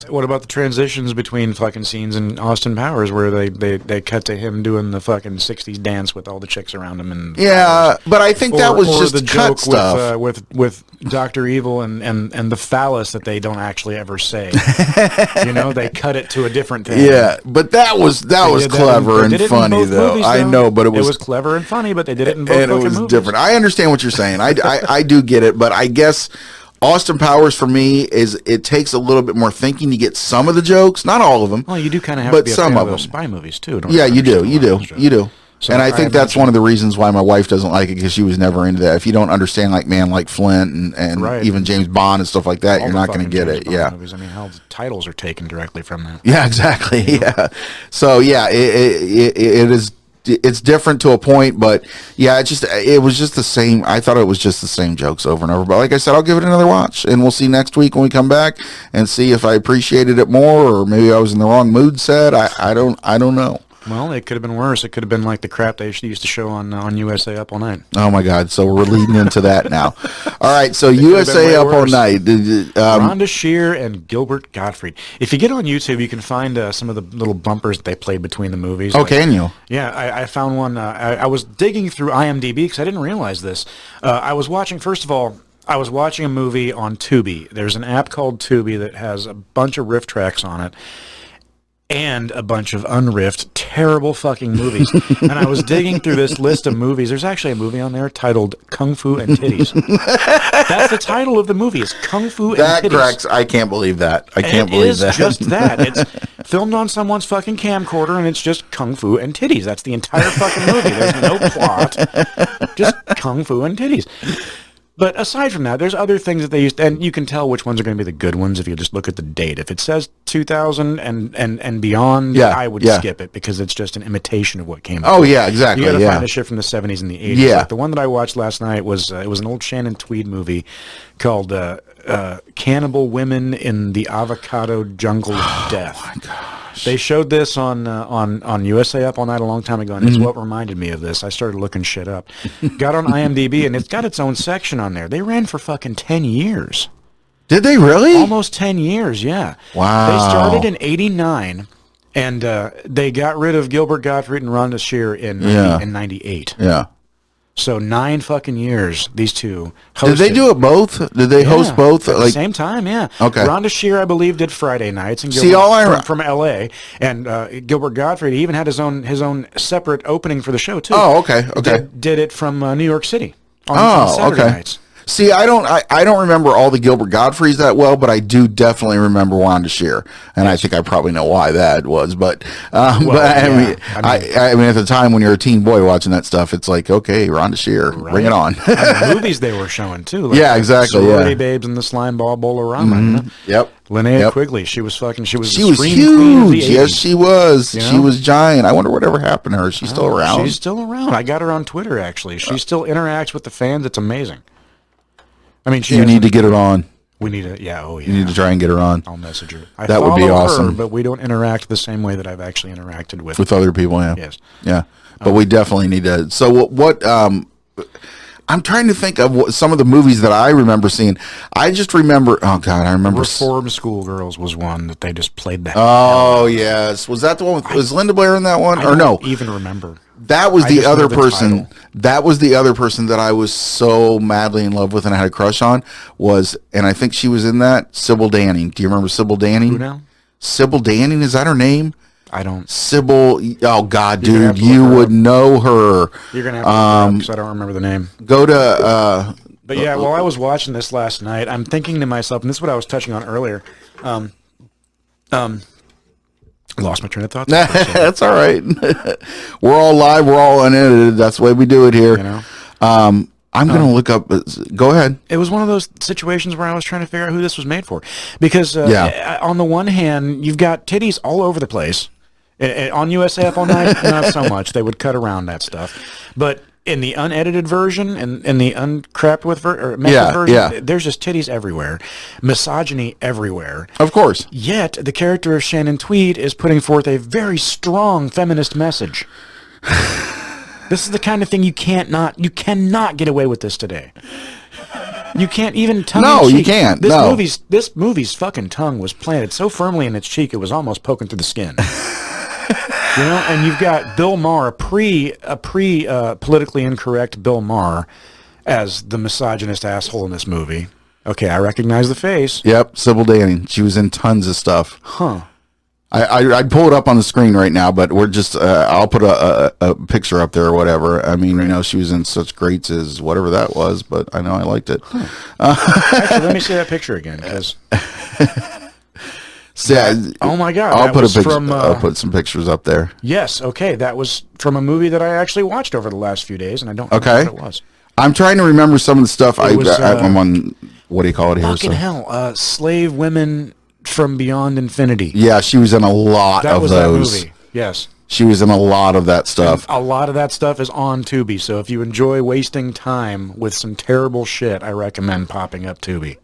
What about the transitions between fucking scenes in Austin Powers where they cut to him doing the fucking 60s dance with all the chicks around him? And yeah, but I think that was just the cut joke stuff. with Dr. Evil and the phallus that they don't actually ever say. They cut it to a different thing. Yeah, but that was clever and funny though. I know, but it was clever and funny, but they did it in both and it was movies. Different. I understand what you're saying. I do get it, but I guess Austin Powers for me it takes a little bit more thinking to get some of the jokes, not all of them. Well, you do kind of have to be a fan of those spy movies too, don't you? Yeah, you do. So and I think that's one of the reasons why my wife doesn't like it, because she was never into that. If you don't understand like Man Like Flint and right. even James Bond and stuff like that, you're not going to get it. Yeah. Movies. I mean, hell, the titles are taken directly from that. Yeah, exactly. Yeah. So yeah, it's different to a point, but yeah, it was just the same. I thought it was just the same jokes over and over. But like I said, I'll give it another watch, and we'll see next week when we come back and see if I appreciated it more, or maybe I was in the wrong mood set. I don't know. Well, it could have been worse. It could have been like the crap they used to show on USA Up All Night. Oh my God! So we're leading into that now. All right, so USA Up All Night. Rhonda Shear and Gilbert Gottfried. If you get on YouTube, you can find some of the little bumpers that they played between the movies. Oh, can you? Yeah, I found one. I was digging through IMDb because I didn't realize this. I was watching a movie on Tubi. There's an app called Tubi that has a bunch of riff tracks on it and a bunch of unriffed, terrible fucking movies. And I was digging through this list of movies. There's actually a movie on there titled Kung Fu and Titties. That's the title of the movie. It's Kung Fu and Titties. That cracks. I can't believe that. I can't believe that. It is just that. It's filmed on someone's fucking camcorder, and it's just Kung Fu and Titties. That's the entire fucking movie. There's no plot. Just Kung Fu and Titties. But aside from that, there's other things that they used, and you can tell which ones are going to be the good ones if you just look at the date. If it says 2000 and beyond, I would skip it because it's just an imitation of what came before. Oh, yeah, exactly. You got to find a shit from the 70s and the 80s. Yeah. Like the one that I watched last night was it was an old Shannon Tweed movie called Cannibal Women in the Avocado Jungle of Death. Oh, my gosh. They showed this on USA Up All Night a long time ago, and it's what reminded me of this. I started looking shit up. Got on IMDb, and it's got its own section on there. They ran for fucking 10 years. Did they really? Almost 10 years, yeah. Wow. They started in 89, and they got rid of Gilbert Gottfried and Rhonda Shear in 98. Yeah. So 9 fucking years, these two hosted. Did they do it both? Did they host both? At the same time, yeah. Okay. Rhonda Shear, I believe, did Friday nights, and Gilbert from L.A. And Gilbert Gottfried, he even had his own separate opening for the show too. Oh, okay. Did it from New York City on Saturday nights. See, I don't remember all the Gilbert Godfreys that well, but I do definitely remember Rhonda Shear, and I think I probably know why that was. But I mean, at the time when you're a teen boy watching that stuff, it's like, okay, Rhonda Shear, bring it on. And the movies they were showing too. Like exactly. Sorority Babes and the Slime Ball Bowl-O-Rama. Mm-hmm. Yep. Linnea Quigley, she was huge. Yes, she was. She was giant. I wonder whatever happened to her. She's still around. She's still around. I got her on Twitter actually. She still interacts with the fans. It's amazing. I mean, you need to get it on. We need to, You need to try and get her on. I'll message her. That would be awesome. Her, but we don't interact the same way that I've actually interacted with other people. Yeah. Yes. Yeah. But we definitely need to. So what? I'm trying to think of some of the movies that I remember seeing. I just remember. Oh God, I remember. Reformed Schoolgirls was one that they just played that. Oh yes, was that the one? Was Linda Blair in that one? I don't even remember. That was the other person. That was the other person that I was so madly in love with and I had a crush on. And I think she was in that. Sybil Danning. Do you remember Sybil Danning? Who now? Sybil Danning, is that her name? I don't. Sybil. Oh God, dude, you would know her. You're gonna have to look her up because I don't remember the name. Go to. But yeah, while I was watching this last night, I'm thinking to myself, and this is what I was touching on earlier. Lost my train of thought. That's all right. We're all live. We're all unedited. That's the way we do it here. You know? I'm going to look up. Go ahead. It was one of those situations where I was trying to figure out who this was made for. Because on the one hand, you've got titties all over the place. On USA Up All Night, not so much. They would cut around that stuff. But in the unedited version and in the uncrapped with version, there's just titties everywhere. Misogyny everywhere. Of course. Yet, the character of Shannon Tweed is putting forth a very strong feminist message. This is the kind of thing you cannot get away with this today. You can't even tongue in cheek. You can't. This movie's fucking tongue was planted so firmly in its cheek it was almost poking through the skin. You know, and you've got Bill Maher, a pre politically incorrect Bill Maher, as the misogynist asshole in this movie. Okay, I recognize the face. Yep, Sybil Danning. She was in tons of stuff. Huh. I'd pull it up on the screen right now, but we're just, I'll put a picture up there or whatever. I mean, you know, she was in such greats as whatever that was, but I know I liked it. Actually, let me see that picture again, because... oh my God! I'll put some pictures up there. Yes, okay, that was from a movie that I actually watched over the last few days, and I don't remember what it was. I'm trying to remember some of the stuff. I'm on, what do you call it here? Fucking hell, Slave Women from Beyond Infinity. Yeah, she was in a lot of those. That movie. Yes. She was in a lot of that stuff. And a lot of that stuff is on Tubi, so if you enjoy wasting time with some terrible shit, I recommend popping up Tubi.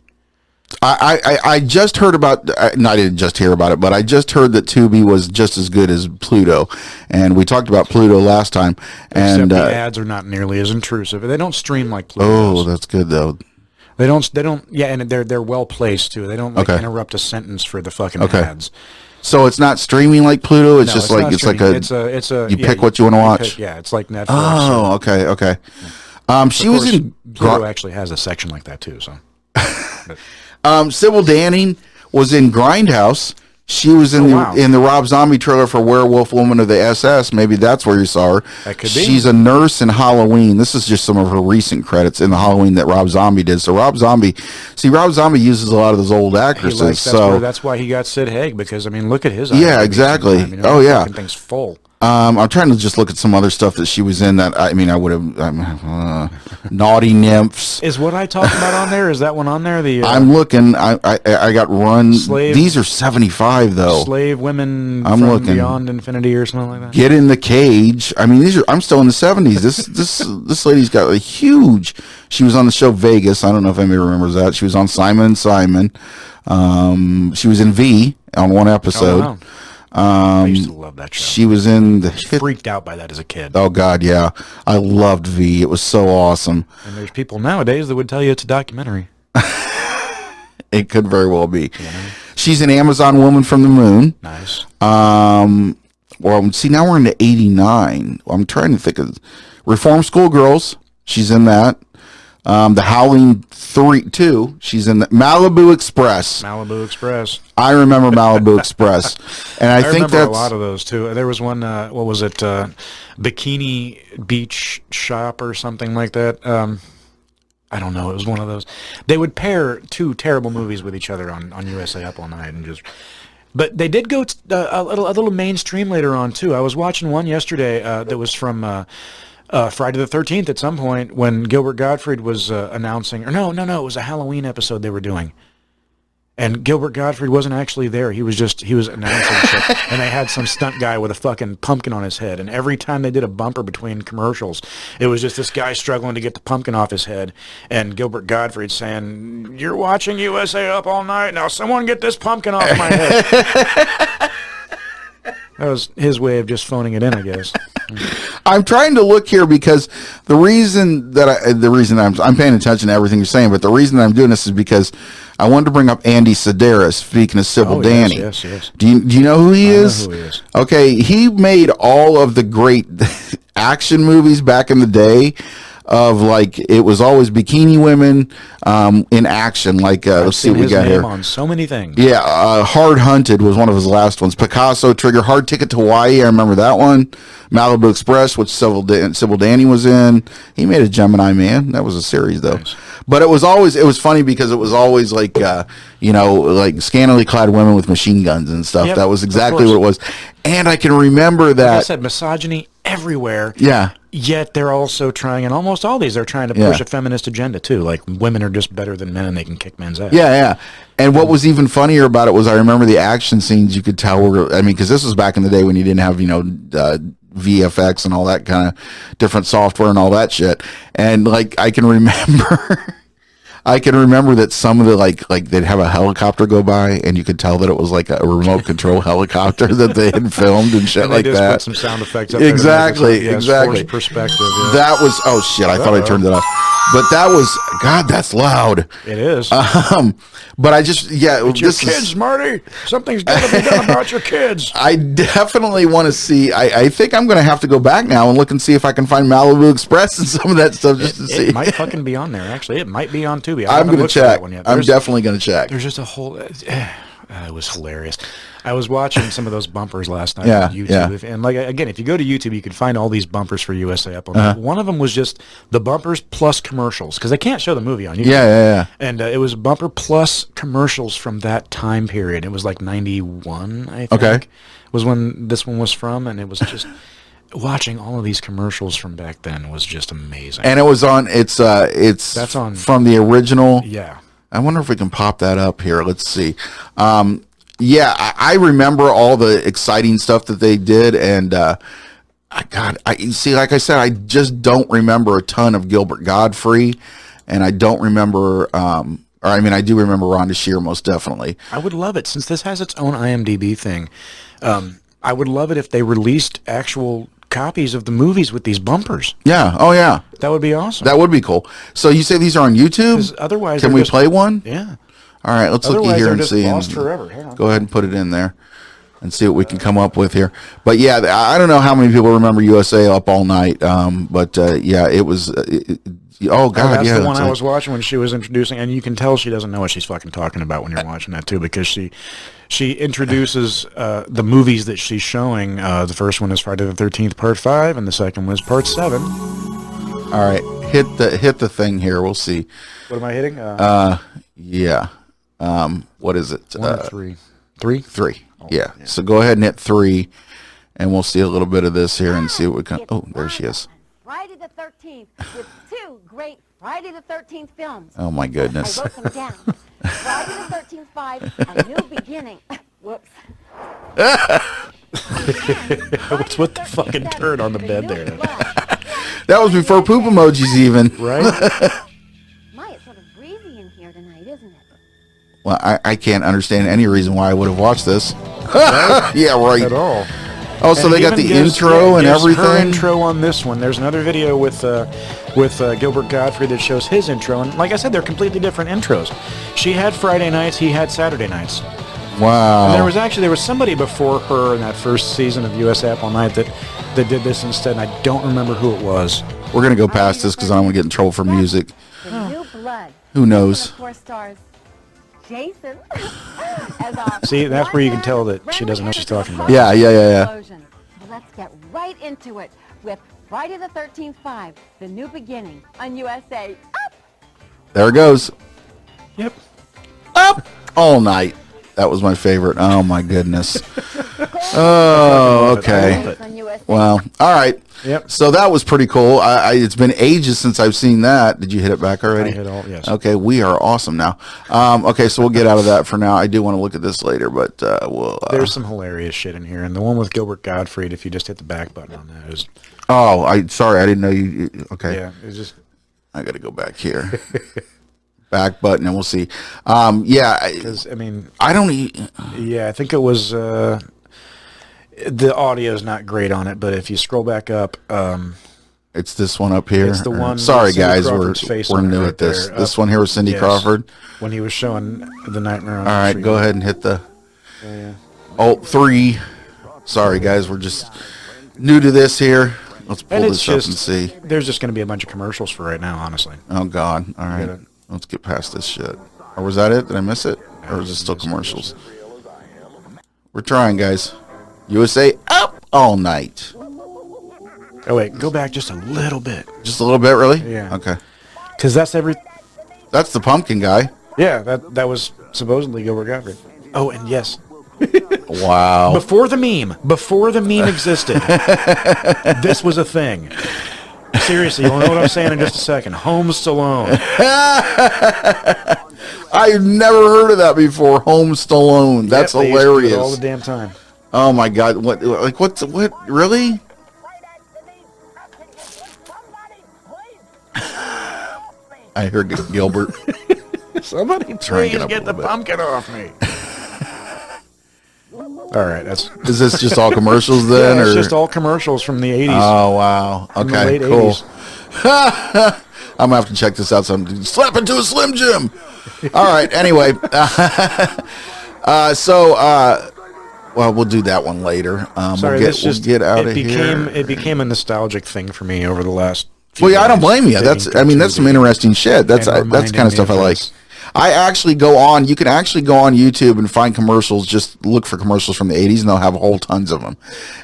I just heard about, no, I didn't just hear about it, but I just heard that Tubi was just as good as Pluto, and we talked about Pluto last time. Except the ads are not nearly as intrusive. They don't stream like Pluto does. That's good though. They don't. Yeah, and they're well placed too. They don't interrupt a sentence for the fucking ads. So it's not streaming like Pluto. It's just like it's a. You pick what you want to watch. It's like Netflix. Oh, okay. She was in. Pluto actually has a section like that too. So. Sybil Danning was in Grindhouse. She was in the Rob Zombie trailer for Werewolf Woman of the SS. Maybe that's where you saw her. That could be. She's a nurse in Halloween. This is just some of her recent credits in the Halloween that Rob Zombie did. So Rob Zombie uses a lot of those old actresses. That's why he got Sid Haig, because I mean, look at his. Yeah, exactly. Thing's full. I'm trying to just look at some other stuff that she was in that, I mean, I would have, Naughty Nymphs. Is what I talked about on there? Is that one on there? I'm looking, I got run, these are 75 though. Slave Women from Beyond Infinity or something like that. Get in the Cage. I mean, I'm still in the 70s. This lady's got a huge, she was on the show Vegas. I don't know if anybody remembers that. She was on Simon & Simon. She was in V on one episode. Oh, wow. I used to love that show. She was in I was freaked out by that as a kid. Oh God, yeah. I loved V. It was so awesome. And there's people nowadays that would tell you it's a documentary. It could very well be. Yeah. She's an Amazon Woman from the Moon. Nice. Well, see, now we're into 89. I'm trying to think of Reform School Girls. She's in that. The Howling 2. She's in the Malibu Express. I remember Malibu Express, and I think that's a lot of those too. There was one. What was it? Bikini Beach Shop or something like that. I don't know. It was one of those. They would pair two terrible movies with each other on USA Up All Night, and just. But they did go a little mainstream later on too. I was watching one yesterday that was from. Friday the 13th at some point when Gilbert Gottfried was announcing, or no, it was a Halloween episode they were doing. And Gilbert Gottfried wasn't actually there. He was announcing shit. And they had some stunt guy with a fucking pumpkin on his head. And every time they did a bumper between commercials, it was just this guy struggling to get the pumpkin off his head. And Gilbert Gottfried saying, "You're watching USA Up All Night. Now someone get this pumpkin off my head." That was his way of just phoning it in, I guess. I'm trying to look here because the reason I'm paying attention to everything you're saying, but the reason I'm doing this is because I wanted to bring up Andy Sedaris, speaking of Sybil Danning. Yes. Do you know who he is? I know who he is. Okay, he made all of the great action movies back in the day. of like it was always bikini women in action. Like let's see what we got here. On so many things. Yeah, Hard Hunted was one of his last ones. Picasso, Trigger, Hard Ticket to Hawaii. I remember that one. Malibu Express, which Sybil Danny was in. He made a Gemini Man. That was a series though. Nice. But it was funny because it was always like like scantily clad women with machine guns and stuff. Yep, that was exactly what it was. And I can remember that. Like I said, misogyny everywhere. Yeah. Yet they're also trying, and almost all these, they're trying to push a feminist agenda too. Like women are just better than men and they can kick men's ass. Yeah, yeah. And what was even funnier about it was I remember the action scenes. You could tell because this was back in the day when you didn't have VFX and all that kind of different software and all that shit. And like I can remember. I can remember that some of the like they'd have a helicopter go by, and you could tell that it was like a remote control helicopter that they had filmed and shit and like that. Put some sound effects up exactly, there exactly. Perspective. Yeah. That was I thought I turned it off, but that was that's loud. It is. But I just it's your kids, Marty. Something's got to be done about your kids. I definitely want to see. I think I'm going to have to go back now and look and see if I can find Malibu Express and some of that stuff just to see. It might fucking be on there. Actually, it might be on Tubi. I'm going to check. I'm definitely going to check. There's just a whole. It was hilarious. I was watching some of those bumpers last night on YouTube, and like again, if you go to YouTube, you can find all these bumpers for USA up on. One of them was just the bumpers plus commercials because they can't show the movie on YouTube. Yeah. And it was bumper plus commercials from that time period. It was like 91, I think. Okay. Was when this one was from, and it was just. Watching all of these commercials from back then was just amazing. And it was on. That's on from the original. Yeah. I wonder if we can pop that up here. Let's see. I remember all the exciting stuff that they did, and I see. Like I said, I just don't remember a ton of Gilbert Godfrey, and I don't remember. I do remember Rhonda Shear most definitely. I would love it since this has its own IMDb thing. I would love it if they released actual copies of the movies with these bumpers. Yeah. Oh, yeah. That would be awesome. That would be cool. So you say these are on YouTube? Otherwise, can we play one? Yeah. All right. Let's look here and see. Lost forever. Hang on. Go ahead and put it in there and see what we can come up with here. But yeah, I don't know how many people remember USA Up All Night. It was. Oh God! That's the one I was watching when she was introducing, and you can tell she doesn't know what she's fucking talking about when you're watching that too, because she introduces the movies that she's showing. The first one is Friday the 13th Part 5, and the second one is Part 7. All right, hit the thing here. We'll see. What am I hitting? Yeah. What is it? 1 or 3? 3. Oh, yeah. So go ahead and hit 3, and we'll see a little bit of this here and see what we can. Oh, there she is. Friday the 13th with 2 great Friday the 13th films. Oh my goodness. I wrote them down. Friday the 13th 5, A New Beginning. Whoops. What's with the fucking turd on the bed there? That was before poop emojis even. Right? My, it's sort of breezy in here tonight, isn't it? Well, I can't understand any reason why I would have watched this. Yeah, right. At all. Oh, so they got the intro and everything? Her intro on this one. There's another video with Gilbert Godfrey that shows his intro. And like I said, they're completely different intros. She had Friday nights, he had Saturday nights. Wow. And there was somebody before her in that first season of USA Up All Night that did this instead, and I don't remember who it was. We're going to go past this because I don't want to get in trouble for music. The New Blood. Who knows? 4 stars. Jason. See, that's where you can tell that she doesn't know what she's talking about. Yeah. Let's get right into it with Friday the 13th 5, The New Beginning on USA Up. There it goes. Yep. Up all night. That was my favorite. Oh my goodness. Oh, okay. Well, all right. Yep. So that was pretty cool. It's been ages since I've seen that. Did you hit it back already? I hit all, yes. Okay, we are awesome now. Okay, so we'll get out of that for now. I do want to look at this later, but we'll... There's some hilarious shit in here, and the one with Gilbert Gottfried, if you just hit the back button on that, is... Oh, sorry, I didn't know you... Okay. Yeah, it's just... I got to go back here. Back button, and we'll see. Yeah. Because, I mean... I don't... Yeah, I think it was... the audio is not great on it, but if you scroll back up... it's this one up here. It's the one... Sorry, guys, we're new right at this. There. This one here was Cindy Crawford. When he was showing the Nightmare on All right, go ahead and hit the... Alt 3. Sorry, guys, we're just new to this here. Let's pull this up and see. There's just going to be a bunch of commercials for right now, honestly. Oh, God. All right. Let's get past this shit. Or was that it? Did I miss it? Or is it still commercials? We're trying, guys. USA up all night. Oh, wait. Go back just a little bit. Just a little bit, really? Yeah. Okay. Because that's That's the pumpkin guy. Yeah, that was supposedly Gilbert Gottfried. Oh, and yes. Wow. Before the meme existed, this was a thing. Seriously, you'll know what I'm saying in just a second. Home Stallone. I've never heard of that before. Home Stallone. That's hilarious. All the damn time. Oh my God! What? Really? I heard Gilbert. Somebody please get the pumpkin off me. All right, Is this just all commercials then? Yeah, it's just all commercials from the 80s. Oh wow! Okay, the late cool. 80s. I'm gonna have to check this out. Slap into a Slim Jim. All right. Anyway, well, we'll do that one later. Sorry, we'll get out of here. It became a nostalgic thing for me over the last. Well, yeah, I don't blame you. That's some interesting shit. That's kind of stuff I like. I actually go on. You can actually go on YouTube and find commercials. Just look for commercials from the 80s, and they'll have whole tons of them,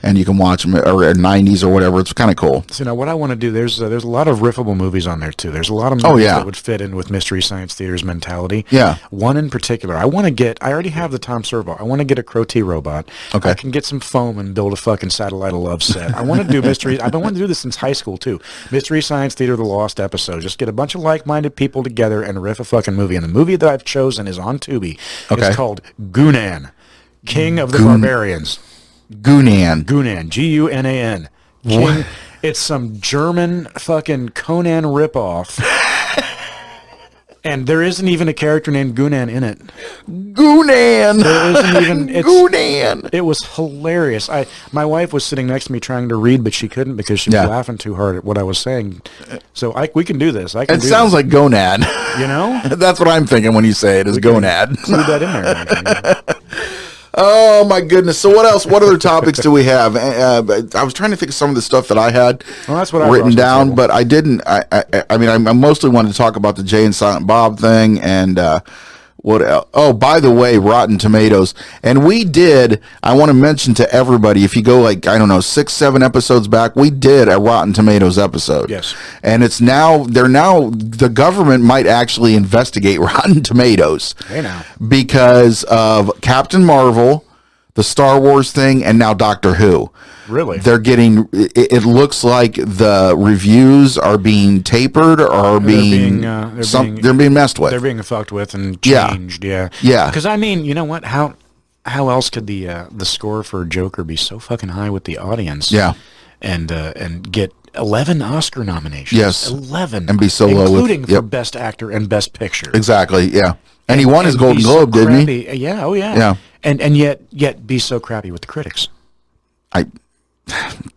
and you can watch them, or 90s or whatever. It's kind of cool. So now, what I want to do, there's a lot of riffable movies on there too. There's a lot of movies that would fit in with Mystery Science Theater's mentality. Yeah. One in particular, I already have the Tom Servo. I want to get a Crow T robot. Okay. I can get some foam and build a fucking Satellite of Love set. I want to do mystery. I've been wanting to do this since high school too. Mystery Science Theater, the Lost episode. Just get a bunch of like-minded people together and riff a fucking movie. And the movie that I've chosen is on Tubi. Okay. It's called Gunan, King of the Barbarians. Gunan. Gunan. King. It's some German fucking Conan ripoff. And there isn't even a character named Gunan in it. Gunan. There isn't even. Gunan. It was hilarious. My wife was sitting next to me trying to read, but she couldn't because she was laughing too hard at what I was saying. So we can do this. It sounds like gonad. You know? That's what I'm thinking when you say it is gonad. Include that in there. Oh my goodness! So what else? What other topics do we have? I was trying to think of some of the stuff that I had written down, but I didn't. I mean, I mostly wanted to talk about the Jay and Silent Bob thing, and what else? Oh, by the way, Rotten Tomatoes, and we did. I want to mention to everybody, if you go 6-7 episodes back, we did a Rotten Tomatoes episode. Yes, and the government might actually investigate Rotten Tomatoes. Hey now, because of Captain Marvel, the Star Wars thing, and now Doctor Who. Really? They're getting, it looks like the reviews are being tapered or they're being messed with. They're being fucked with and changed. Yeah. Because I mean, you know what? How else could the score for Joker be so fucking high with the audience? Yeah. And get 11 Oscar nominations. Yes. 11. And be so low, including for Best Actor and Best Picture. Exactly. Yeah. And he won his Golden Globe, didn't he? Yeah. Oh yeah. Yeah. And yet be so crappy with the critics.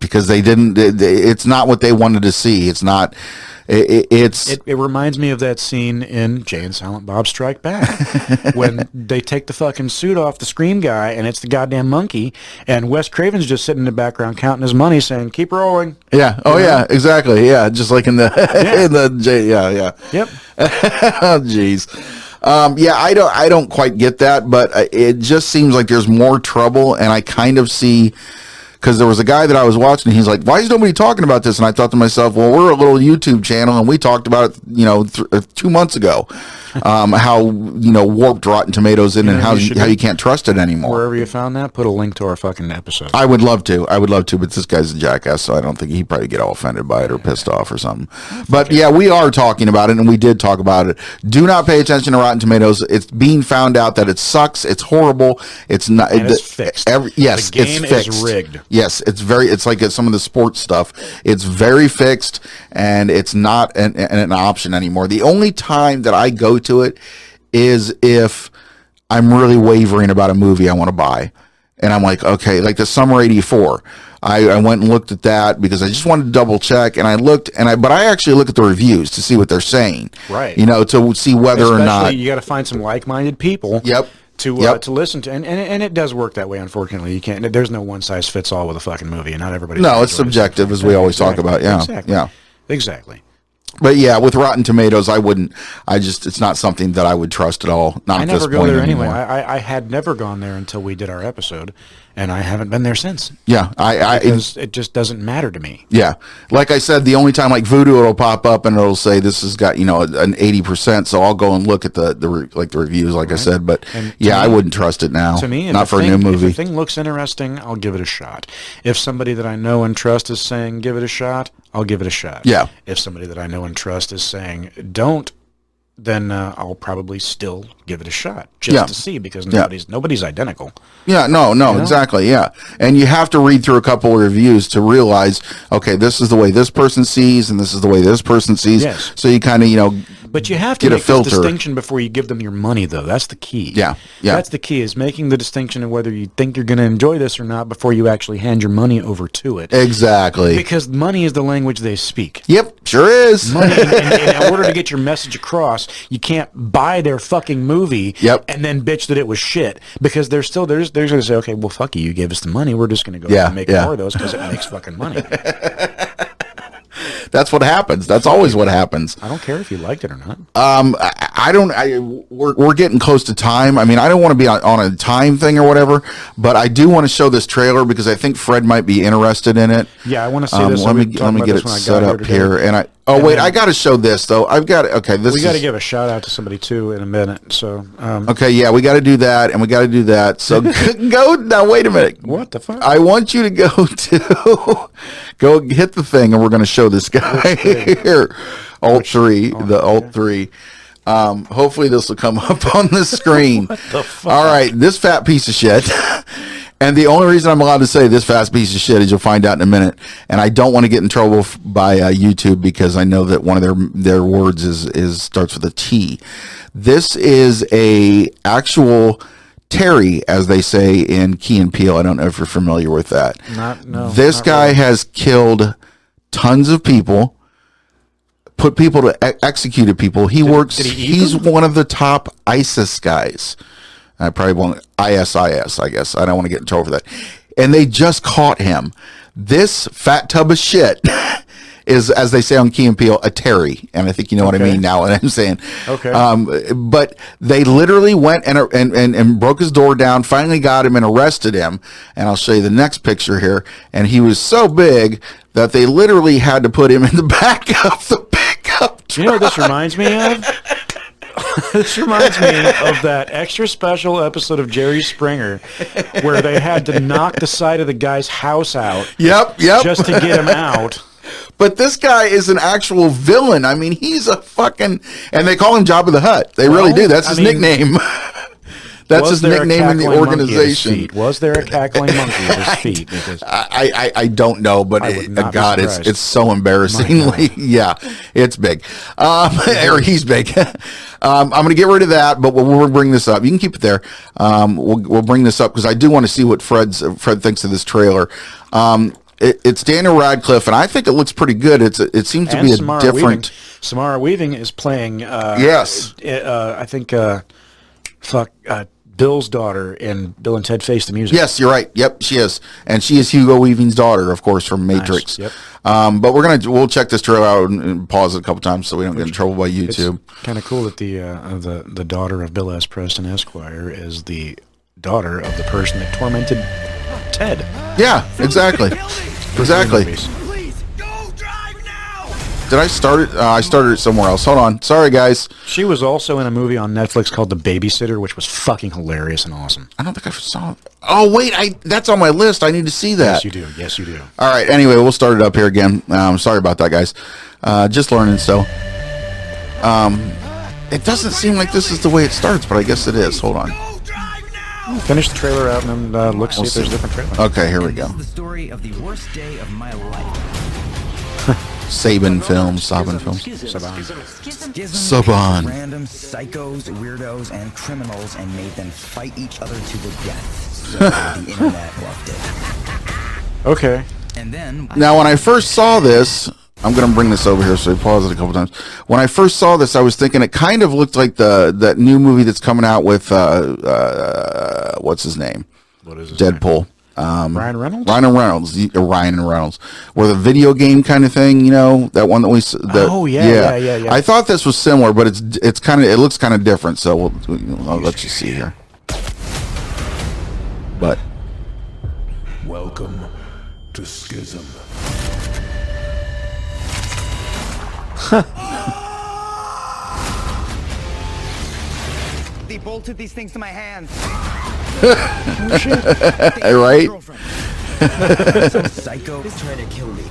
Because they didn't. It's not what they wanted to see. It's not. It reminds me of that scene in Jay and Silent Bob Strike Back when they take the fucking suit off the Scream guy and it's the goddamn monkey, and Wes Craven's just sitting in the background counting his money, saying, "Keep rolling." Yeah. Oh yeah. Exactly. Yeah. Just like in the in the Jay. Yeah. Yeah. Yep. Oh jeez. I don't quite get that, but it just seems like there's more trouble, and I kind of see. Because there was a guy that I was watching, and he's like, "Why is nobody talking about this?" And I thought to myself, "Well, we're a little YouTube channel, and we talked about it, 2 months ago, how warped Rotten Tomatoes and how you can't trust it anymore." Wherever you found that, put a link to our fucking episode. I would love to, but this guy's a jackass, so I don't think he'd probably get all offended by it or pissed off or something. But yeah, we are talking about it, and we did talk about it. Do not pay attention to Rotten Tomatoes. It's being found out that it sucks. It's horrible. It's not. And it's fixed. Yes, the game it's fixed. is rigged. Yes, it's like some of the sports stuff. It's very fixed, and it's not an option anymore. The only time that I go to it is if I'm really wavering about a movie I want to buy. And I'm like, okay, like the Summer 84. I went and looked at that because I just wanted to double check, and I looked, but I actually look at the reviews to see what they're saying. Right. To see whether or not. You got to find some like-minded people. Yep. to listen to, and it does work that way. Unfortunately, you can't. There's no one size fits all with a fucking movie, and not everybody. No, it's subjective, as we always talk about. Yeah, exactly. But yeah, with Rotten Tomatoes, I wouldn't. It's not something that I would trust at all. Not at this point anymore. I never go there anyway. I had never gone there until we did our episode, and I haven't been there since. Yeah, because it just doesn't matter to me. Yeah, like I said, the only time like Vudu, it'll pop up and it'll say this has got an 80%. So I'll go and look at the reviews, like I said. But I wouldn't trust it now. To me, not for a new movie. If the thing looks interesting, I'll give it a shot. If somebody that I know and trust is saying give it a shot, I'll give it a shot. Yeah. If somebody that I know and trust is saying don't, then I'll probably still give it a shot just to see, because nobody's identical. Yeah, no, exactly, yeah. And you have to read through a couple of reviews to realize, okay, this is the way this person sees, and this is the way this person sees. Yes. So you kind of, but you have to make this distinction before you give them your money, though. That's the key. Yeah. That's the key, is making the distinction of whether you think you're going to enjoy this or not before you actually hand your money over to it. Exactly. Because money is the language they speak. Yep, sure is. Money, in order to get your message across, you can't buy their fucking movie and then bitch that it was shit, because they're going to say, okay, well, fuck you, you gave us the money, we're just going to go and make more of those because it makes fucking money. That's what happens. That's always what happens. I don't care if you liked it or not. I don't. We're getting close to time. I mean, I don't want to be on a time thing or whatever, but I do want to show this trailer because I think Fred might be interested in it. Yeah, I want to see this. Let me get it set up here. And I got to show this though. I've got this. We got to give a shout out to somebody too in a minute. So okay, yeah, we got to do that, and we got to do that. So go now. Wait a minute. What the fuck? I want you to go hit the thing, and we're going to show this guy here. Alt 3. Hopefully this will come up on the screen. What the fuck? All right, this fat piece of shit. And the only reason I'm allowed to say this fat piece of shit is you'll find out in a minute. And I don't want to get in trouble by YouTube, because I know that one of their words is starts with a T. This is a actual Terry, as they say in Key and Peele. I don't know if you're familiar with that. This guy has killed tons of people, put people to executed people. He's one of the top ISIS guys. I probably won't ISIS, I guess. I don't want to get in trouble for that. And they just caught him. This fat tub of shit is, as they say on Key and Peele, a Terry. And I think you know what I mean now what I'm saying. Okay. But they literally went and broke his door down, finally got him and arrested him. And I'll show you the next picture here. And he was so big that they literally had to put him in the back of the pickup truck. You know what this reminds me of? This reminds me of that extra special episode of Jerry Springer where they had to knock the side of the guy's house out. Yep. Just to get him out. But this guy is an actual villain. I mean, he's a fucking... And they call him Jabba the Hutt. They really do. That's his nickname. That's his nickname in the organization. Was there a cackling monkey at his feet? Because I don't know, but God, it's so embarrassingly, it's big. Or he's big. I'm going to get rid of that, but we'll bring this up. You can keep it there. We'll bring this up because I do want to see what Fred thinks of this trailer. It's Daniel Radcliffe, and I think it looks pretty good. It seems to be a different. Samara Weaving is playing. Yes. I think. Bill's daughter in Bill and Ted Face the Music. Yes, you're right. Yep, she is, and she is Hugo Weaving's daughter, of course, from Matrix. Nice. Yep. But we'll check this trailer out and pause it a couple times so we don't get in trouble by YouTube. It's kind of cool that the daughter of Bill S. Preston Esquire is the daughter of the person that tormented Ted. Yeah, exactly. Exactly. Did I start it? I started it somewhere else. Hold on. Sorry, guys. She was also in a movie on Netflix called The Babysitter, which was fucking hilarious and awesome. I don't think I saw it. Oh, wait. That's on my list. I need to see that. Yes, you do. All right. Anyway, we'll start it up here again. Sorry about that, guys. Just learning still. It doesn't seem like this is the way it starts, but I guess it is. Hold on. Finish the trailer out and then see if there's a different trailer. Okay, here we go. This is the story of the worst day of my life. Saban Films. Saban. Random psychos, weirdos, and criminals, and made them fight each other to the death. So the internet loved it. Okay. And then now, when I first saw this, I'm going to bring this over here, so I pause it a couple times. When I first saw this, I was thinking it kind of looked like that new movie that's coming out with, what's his name? What is his Deadpool. name? Ryan Reynolds? Ryan Reynolds. Where the video game kind of thing, you know, that one that we... Yeah. I thought this was similar, but it's kind of, it looks kind of different, so I'll let you see here. But... Welcome to Schism. They bolted these things to my hands. Right? Some psycho is trying to kill me.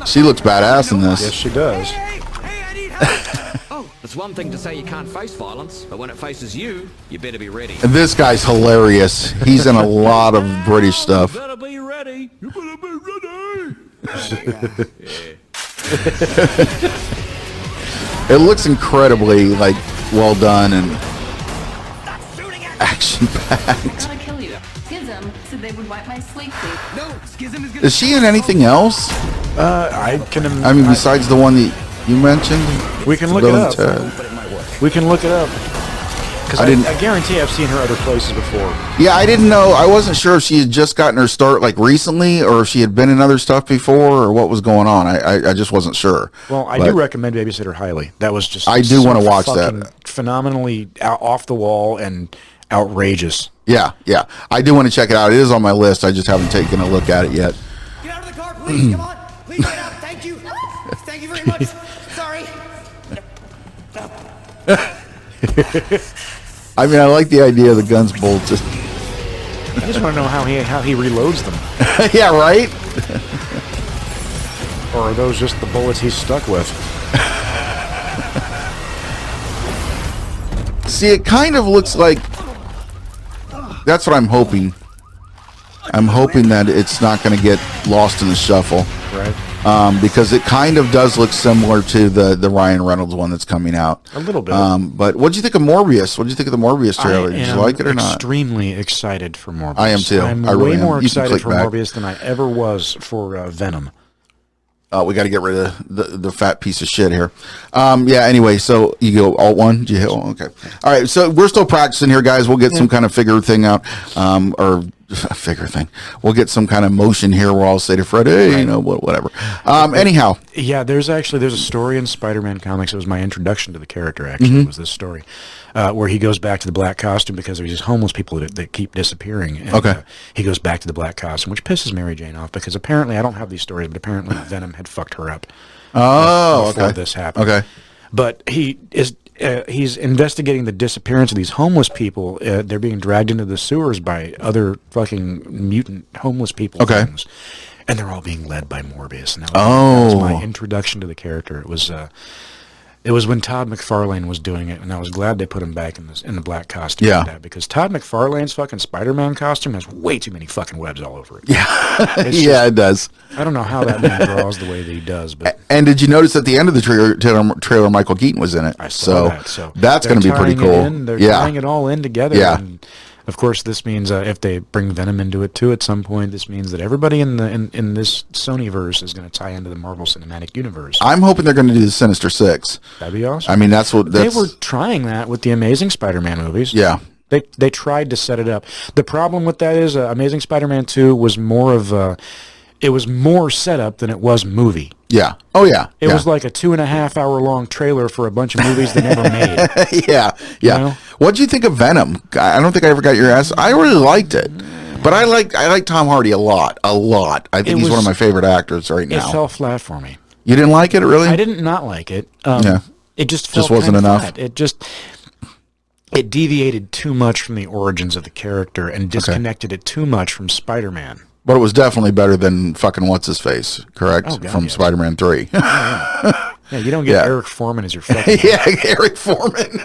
She looks badass in this. Yes, she does. Hey, I need help. Oh, it's one thing to say you can't face violence, but when it faces you, you better be ready. And this guy's hilarious. He's in a lot of British stuff. You better be ready. You better be ready. It looks incredibly like well done and action packed. Gotta kill you. Schism said they would wipe my sleep sleep. No, Schism is gonna... Is she in anything else? I mean, besides the one that you mentioned? We can look it up. We can look it up. Because I guarantee I've seen her other places before. Yeah, I didn't know. I wasn't sure if she had just gotten her start like recently, or if she had been in other stuff before, or what was going on. I just wasn't sure. Well, I do recommend Babysitter highly. That was just I do want to watch that. Phenomenally off the wall and outrageous. Yeah. I do want to check it out. It is on my list. I just haven't taken a look at it yet. Get out of the car, please. Come on. Please get out. Thank you. Thank you very much. Sorry. I mean, I like the idea of the guns bolted. I just want to know how he reloads them. Yeah, right? Or are those just the bullets he's stuck with? See, it kind of looks like... That's what I'm hoping. I'm hoping that it's not going to get lost in the shuffle. Right. Because it kind of does look similar to the Ryan Reynolds one that's coming out. A little bit. But what do you think of Morbius? What do you think of the Morbius trailer? Did you like it or not? Extremely excited for Morbius. I am too. I'm way more excited for Morbius than I ever was for Venom. We got to get rid of the fat piece of shit here. Yeah, anyway, so you go Alt-1. Did you hit? Okay. All right, so we're still practicing here, guys. We'll get some kind of figure thing out, or figure thing. We'll get some kind of motion here where I'll say to Fred, hey, you know, whatever. Anyhow. Yeah, there's a story in Spider-Man comics. It was my introduction to the character, actually, was this story, where he goes back to the black costume because there's these homeless people that keep disappearing. And, he goes back to the black costume, which pisses Mary Jane off because apparently, I don't have these stories, but apparently Venom had fucked her up before this happened. Okay. But he's investigating the disappearance of these homeless people. They're being dragged into the sewers by other fucking mutant homeless people. Things. And they're all being led by Morbius. And that was my introduction to the character. It was when Todd McFarlane was doing it, and I was glad they put him back in the black costume. Yeah. Because Todd McFarlane's fucking Spider-Man costume has way too many fucking webs all over it. Yeah. It does. I don't know how that man draws the way that he does. But and did you notice at the end of the trailer Michael Keaton was in it? I saw that. So that's going to be pretty cool. They're tying it all in together. Yeah. And of course, this means if they bring Venom into it too at some point, this means that everybody in this Sonyverse is going to tie into the Marvel Cinematic Universe. I'm hoping they're going to do the Sinister Six. That'd be awesome. I mean, they were trying that with the Amazing Spider-Man movies. Yeah. They tried to set it up. The problem with that is Amazing Spider-Man 2 was more of it was more setup than it was movie. Yeah. Oh, yeah. It was like a 2.5 hour long trailer for a bunch of movies they never made. Yeah. You know? What'd you think of Venom? I don't think I ever got your ass. I really liked it. But I like Tom Hardy a lot. I think he's one of my favorite actors right now. It fell flat for me. You didn't like it, really? I didn't not like it. It just wasn't enough. Flat. It deviated too much from the origins of the character and disconnected it too much from Spider-Man. But it was definitely better than fucking What's-His-Face, correct? Oh, God, from Spider-Man 3. Yeah, you don't get Eric Foreman as your fucking... Yeah, Eric Foreman.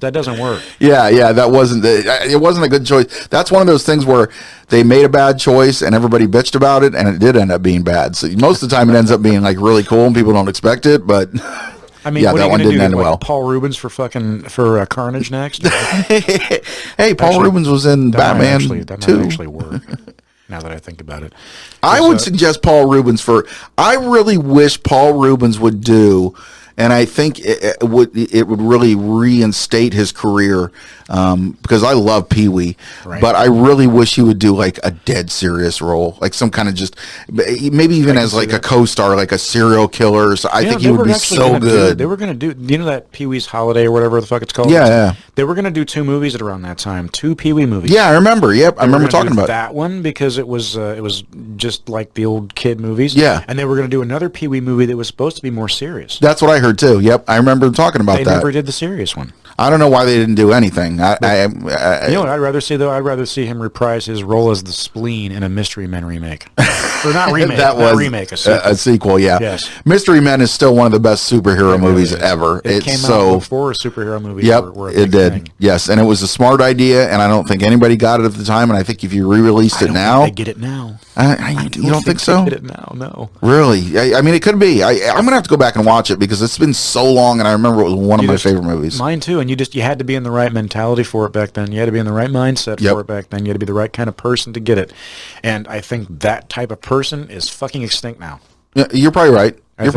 That doesn't work. Yeah, that wasn't... It wasn't a good choice. That's one of those things where they made a bad choice and everybody bitched about it, and it did end up being bad. So most of the time it ends up being like really cool and people don't expect it, but... I mean, yeah, what that are you one going to didn't do? end well. Paul Rubens for Carnage next? Hey, Paul Rubens was in Batman 2. That might actually work. now that I think about it. I would suggest Paul Rubens I really wish Paul Rubens would do, and I think it would really reinstate his career, because I love Pee-wee, but I really wish he would do like a dead serious role, like some kind of just maybe even as like a co-star, like a serial killer. So I think he would be so good. They were going to do, you know, that Pee-wee's Holiday or whatever the fuck it's called? Yeah. They were going to do 2 movies at around that time, 2 Pee-wee movies. Yeah, I remember. Yep, I remember talking about that one because it was just like the old kid movies. Yeah. And they were going to do another Pee-wee movie that was supposed to be more serious. That's what I heard too. Yep, I remember talking about that. They never did the serious one. I don't know why they didn't do anything. You know what I'd rather see, though? I'd rather see him reprise his role as the Spleen in a Mystery Men remake. Or not remake, that was not remake, a sequel. A sequel, yeah. Yes. Mystery Men is still one of the best superhero movies ever. It came out before superhero movies were a big it did. thing. Yes, and it was a smart idea, and I don't think anybody got it at the time, and I think if you re-released it now... they get it now. You don't think so? They get it now, no. Really? I mean, it could be. I'm going to have to go back and watch it, because it's been so long, and I remember it was one of my favorite movies. Mine too, and you had to be in the right mentality for it back then. You had to be in the right mindset for it back then. You had to be the right kind of person to get it. And I think that type of person is fucking extinct now. Yeah, you're probably right. I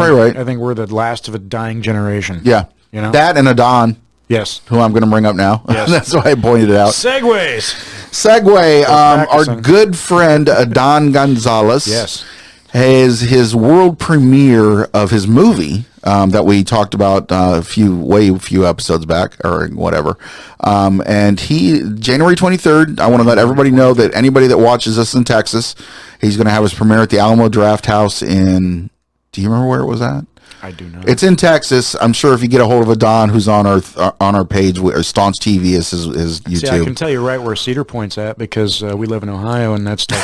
think we're the last of a dying generation. Yeah. You know? That and Adon. Yes. Who I'm going to bring up now. Yes. That's why I pointed it out. Segue. Our good friend Adon Gonzalez. Yes. Has his world premiere of his movie that we talked about a few episodes back or whatever. And January 23rd, I want to let everybody know that anybody that watches us in Texas, he's going to have his premiere at the Alamo Draft House do you remember where it was at? I do not. It's in Texas. I'm sure if you get a hold of Adon, who's on our page, or Staunch TV is his YouTube. See, I can tell you right where Cedar Point's at because we live in Ohio, and that's like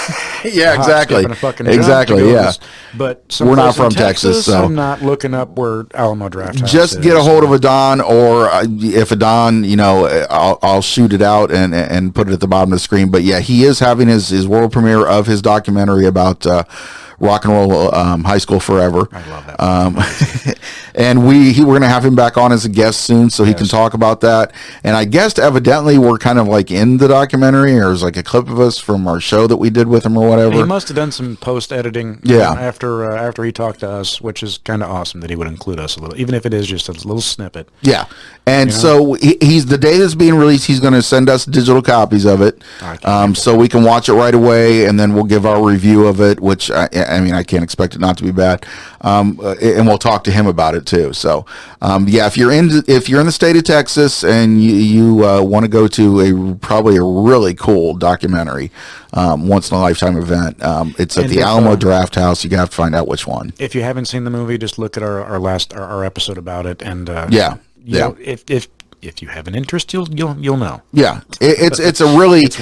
yeah, exactly, yeah. But we're not from Texas, so I'm not looking up where Alamo Draft House just is. get a hold of Adon, or if Adon, I'll shoot it out and put it at the bottom of the screen. But yeah, he is having his world premiere of his documentary about Rock and Roll High School Forever. I love that. And we're going to have him back on as a guest soon so he can talk about that. And I guess evidently we're kind of like in the documentary, or there's like a clip of us from our show that we did with him or whatever. He must have done some post-editing after he talked to us, which is kind of awesome that he would include us a little, even if it is just a little snippet. Yeah. And so he's the day that's being released, he's going to send us digital copies of it so we can watch it right away, and then we'll give our review of it, which I can't expect it not to be bad. And we'll talk to him about it too. So, if you're in the state of Texas and you want to go to probably a really cool documentary, once in a lifetime event, it's at the Alamo Draft House. You have to find out which one. If you haven't seen the movie, just look at our episode about it, and if you have an interest, you'll know. Yeah, it's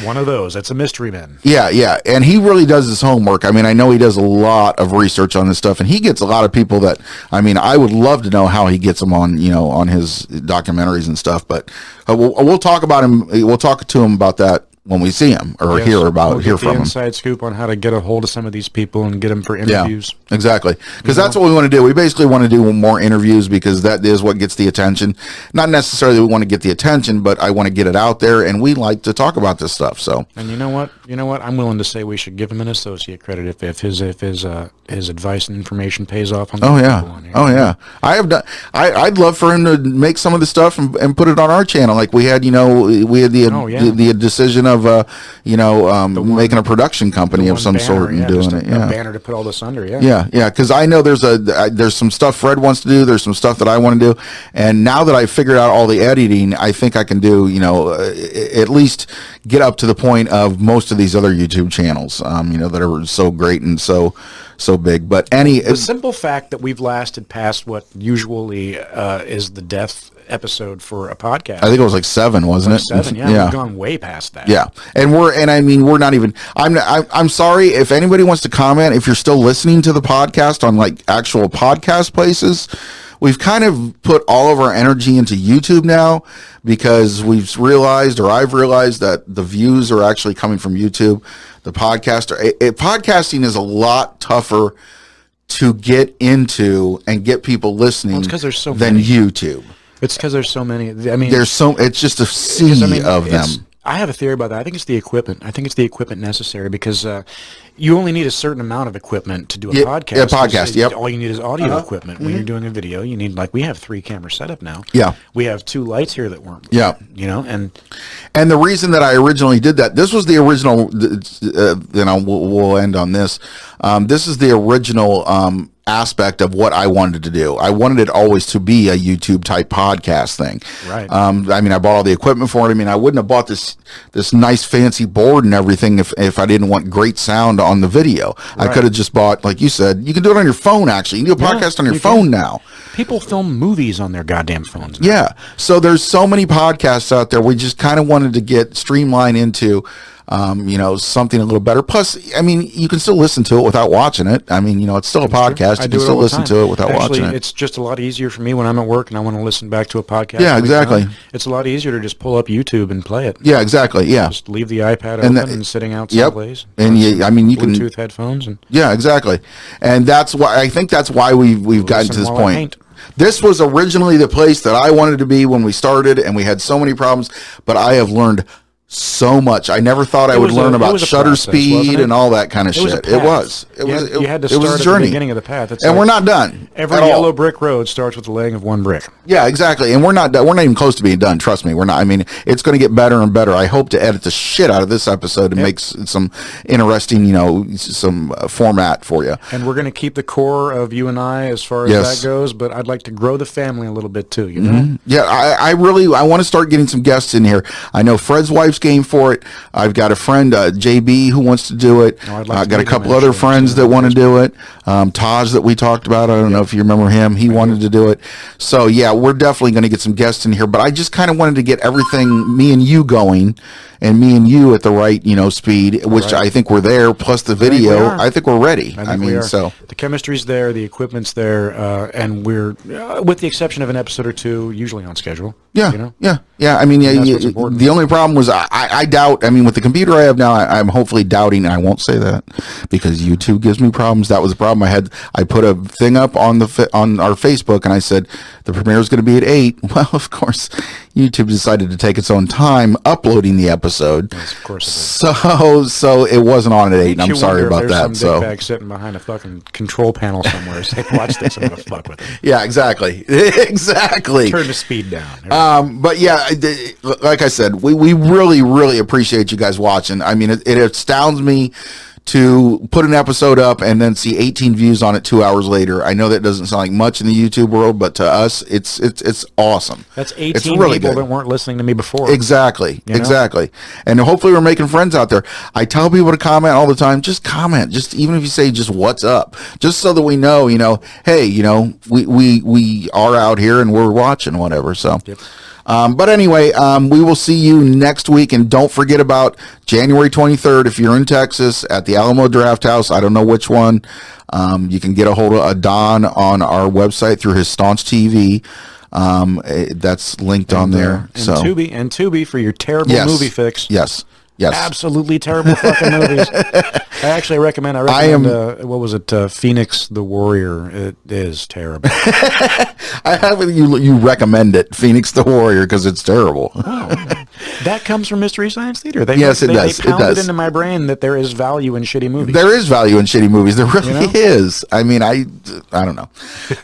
one of those. It's a Mystery Men. Yeah, and he really does his homework. I mean, I know he does a lot of research on this stuff, and he gets a lot of people that, I would love to know how he gets them on, on his documentaries and stuff. But we'll talk about him. We'll talk to him about that when we see him or hear from him. Inside scoop on how to get a hold of some of these people and get them for interviews. Yeah, exactly. Because that's what we want to do. We basically want to do more interviews because that is what gets the attention. Not necessarily we want to get the attention, but I want to get it out there, and we like to talk about this stuff. So. And you know what? I'm willing to say we should give him an associate credit if his advice and information pays off. On I'd love for him to make some of the stuff and put it on our channel. Like we had the decision of making a production company of some sort and doing it. Yeah, a banner to put all this under. Yeah. Because I know there's some stuff Fred wants to do. There's some stuff that I want to do, and now that I've figured out all the editing, I think I can do at least get up to the point of most of these other YouTube channels. That are so great and so big. But the simple fact that we've lasted past what usually is the death episode for a podcast. I think it was like 7, wasn't it? 7, yeah. We've gone way past that. Yeah. And we're not even, I'm sorry if anybody wants to comment, if you're still listening to the podcast on like actual podcast places. We've kind of put all of our energy into YouTube now because I've realized that the views are actually coming from YouTube. The podcasting is a lot tougher to get into and get people listening than YouTube. It's because there's so many. it's just a sea of them. I have a theory about that. I think it's the equipment. I think it's the equipment necessary because you only need a certain amount of equipment to do a podcast. Yeah, podcast, yep. All you need is audio equipment. When you're doing a video, you need, like, we have 3 camera setup now. Yeah. We have 2 lights here that weren't. Yeah. You know, and the reason that I originally did that, this was the original, we'll end on this. This is the original aspect of what I wanted to do. I wanted it always to be a YouTube type podcast thing. Right. I mean, I bought all the equipment for it. I mean, I wouldn't have bought this nice fancy board and everything if I didn't want great sound on the video. Right. I could have just bought, like you said, you can do it on your phone actually. You can do a podcast on your phone now. People film movies on their goddamn phones now. Yeah. So there's so many podcasts out there. We just kind of wanted to get streamlined into something a little better. Plus, I mean, you can still listen to it without watching it. I mean, it's still a podcast. You can still listen to it without watching it. It's just a lot easier for me when I'm at work and I want to listen back to a podcast. Yeah, exactly. It's a lot easier to just pull up YouTube and play it. Yeah, exactly. Yeah. Just leave the iPad open and sitting out someplace. And you can Bluetooth headphones and yeah, exactly. And that's why I think that's why we've gotten to this point. This was originally the place that I wanted to be when we started, and we had so many problems, but I have learned so much. I never thought I would learn about shutter speed and all that kind of shit. It was. You had to start at the beginning of the path. And we're not done. Every yellow brick road starts with the laying of one brick. Yeah, exactly. And we're not even close to being done. Trust me, we're not. I mean, it's going to get better and better. I hope to edit the shit out of this episode and make some interesting, some format for you. And we're going to keep the core of you and I as far as that goes, but I'd like to grow the family a little bit too, you know? Yeah, I want to start getting some guests in here. I know Fred's wife's game for it. I've got a friend, JB, who wants to do it. I've got a couple other friends that want to do it. Taj that we talked about. I don't know if you remember him. He wanted to do it. So yeah, we're definitely going to get some guests in here, but I just kind of wanted to get everything, me and you going, and me and you at the right, speed, which I think we're there, plus the video. I think we're ready. I mean, so the chemistry's there, the equipment's there, and we're, with the exception of an episode or two, usually on schedule. Yeah, yeah. I mean, the only problem was I doubt. I mean, with the computer I have now, I'm hopefully doubting, and I won't say that because YouTube gives me problems. That was the problem I had. I put a thing up on our Facebook, and I said the premiere is going to be at 8. Well, of course, YouTube decided to take its own time uploading the episode. Yes, of course so it wasn't on at 8, and I'm sorry about that. Some dickbag sitting behind a fucking control panel somewhere saying, "Watch this, I'm gonna fuck with it." Yeah, exactly. Turn the speed down. But yeah, like I said, we really, really appreciate you guys watching. I mean, it astounds me to put an episode up and then see 18 views on it 2 hours later. I know that doesn't sound like much in the YouTube world, but to us, it's awesome. That's 18 really people that weren't listening to me before. Exactly, exactly. And hopefully we're making friends out there. I tell people to comment all the time. Just comment. Just even if you say just what's up, just so that we know, hey, we are out here and we're watching whatever. So. Yep. But anyway, we will see you next week, and don't forget about January 23rd. If you're in Texas at the Alamo Draft House, I don't know which one, you can get a hold of Don on our website through his Staunch TV. That's linked on there. And Tubi for your terrible movie fix. Yes. Absolutely terrible fucking movies. I actually recommend. What was it? Phoenix the Warrior. It is terrible. I have you recommend it, Phoenix the Warrior, because it's terrible. That comes from Mystery Science Theater. It does. They pounded into my brain that there is value in shitty movies. There is value in shitty movies. There really is. I mean, I don't know.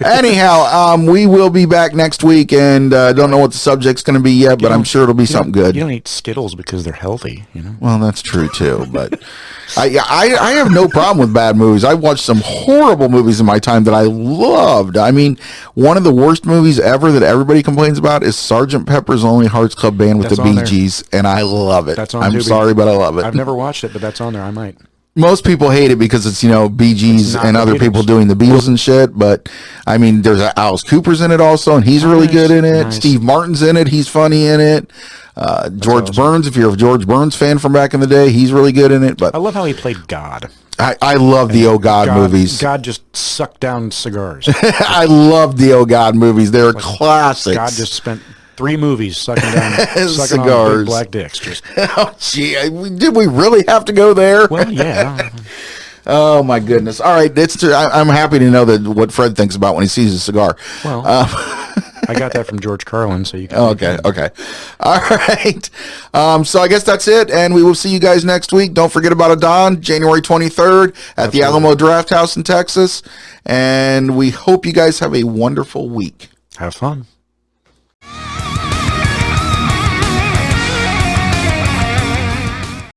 Anyhow, we will be back next week, and don't know what the subject's going to be yet, but I'm sure it'll be something good. You don't eat Skittles because they're healthy. Well, that's true too, but I have no problem with bad movies. I've watched some horrible movies in my time that I loved. I mean, one of the worst movies ever that everybody complains about is Sgt. Pepper's Lonely Hearts Club Band with the Bee Gees, and I love it. I'm sorry, but I love it. I've never watched it, but that's on there. I might. Most people hate it because it's, Bee Gees and other people doing the Beatles and shit. But, I mean, there's Alice Cooper's in it also, and he's really good in it. Nice. Steve Martin's in it. He's funny in it. George Burns, if you're a George Burns fan from back in the day, he's really good in it. But I love how he played God. I love the Oh God movies. God just sucked down cigars. I love the Oh God movies. They're classics. God just spent 3 movies sucking cigars. On big black dicks. Oh, gee. Did we really have to go there? Well, yeah. Oh, my goodness. All right. I'm happy to know that what Fred thinks about when he sees a cigar. Well, I got that from George Carlin, so you can. Okay. All right. So I guess that's it, and we will see you guys next week. Don't forget about Adon, January 23rd at the Alamo Draft House in Texas, and we hope you guys have a wonderful week. Have fun.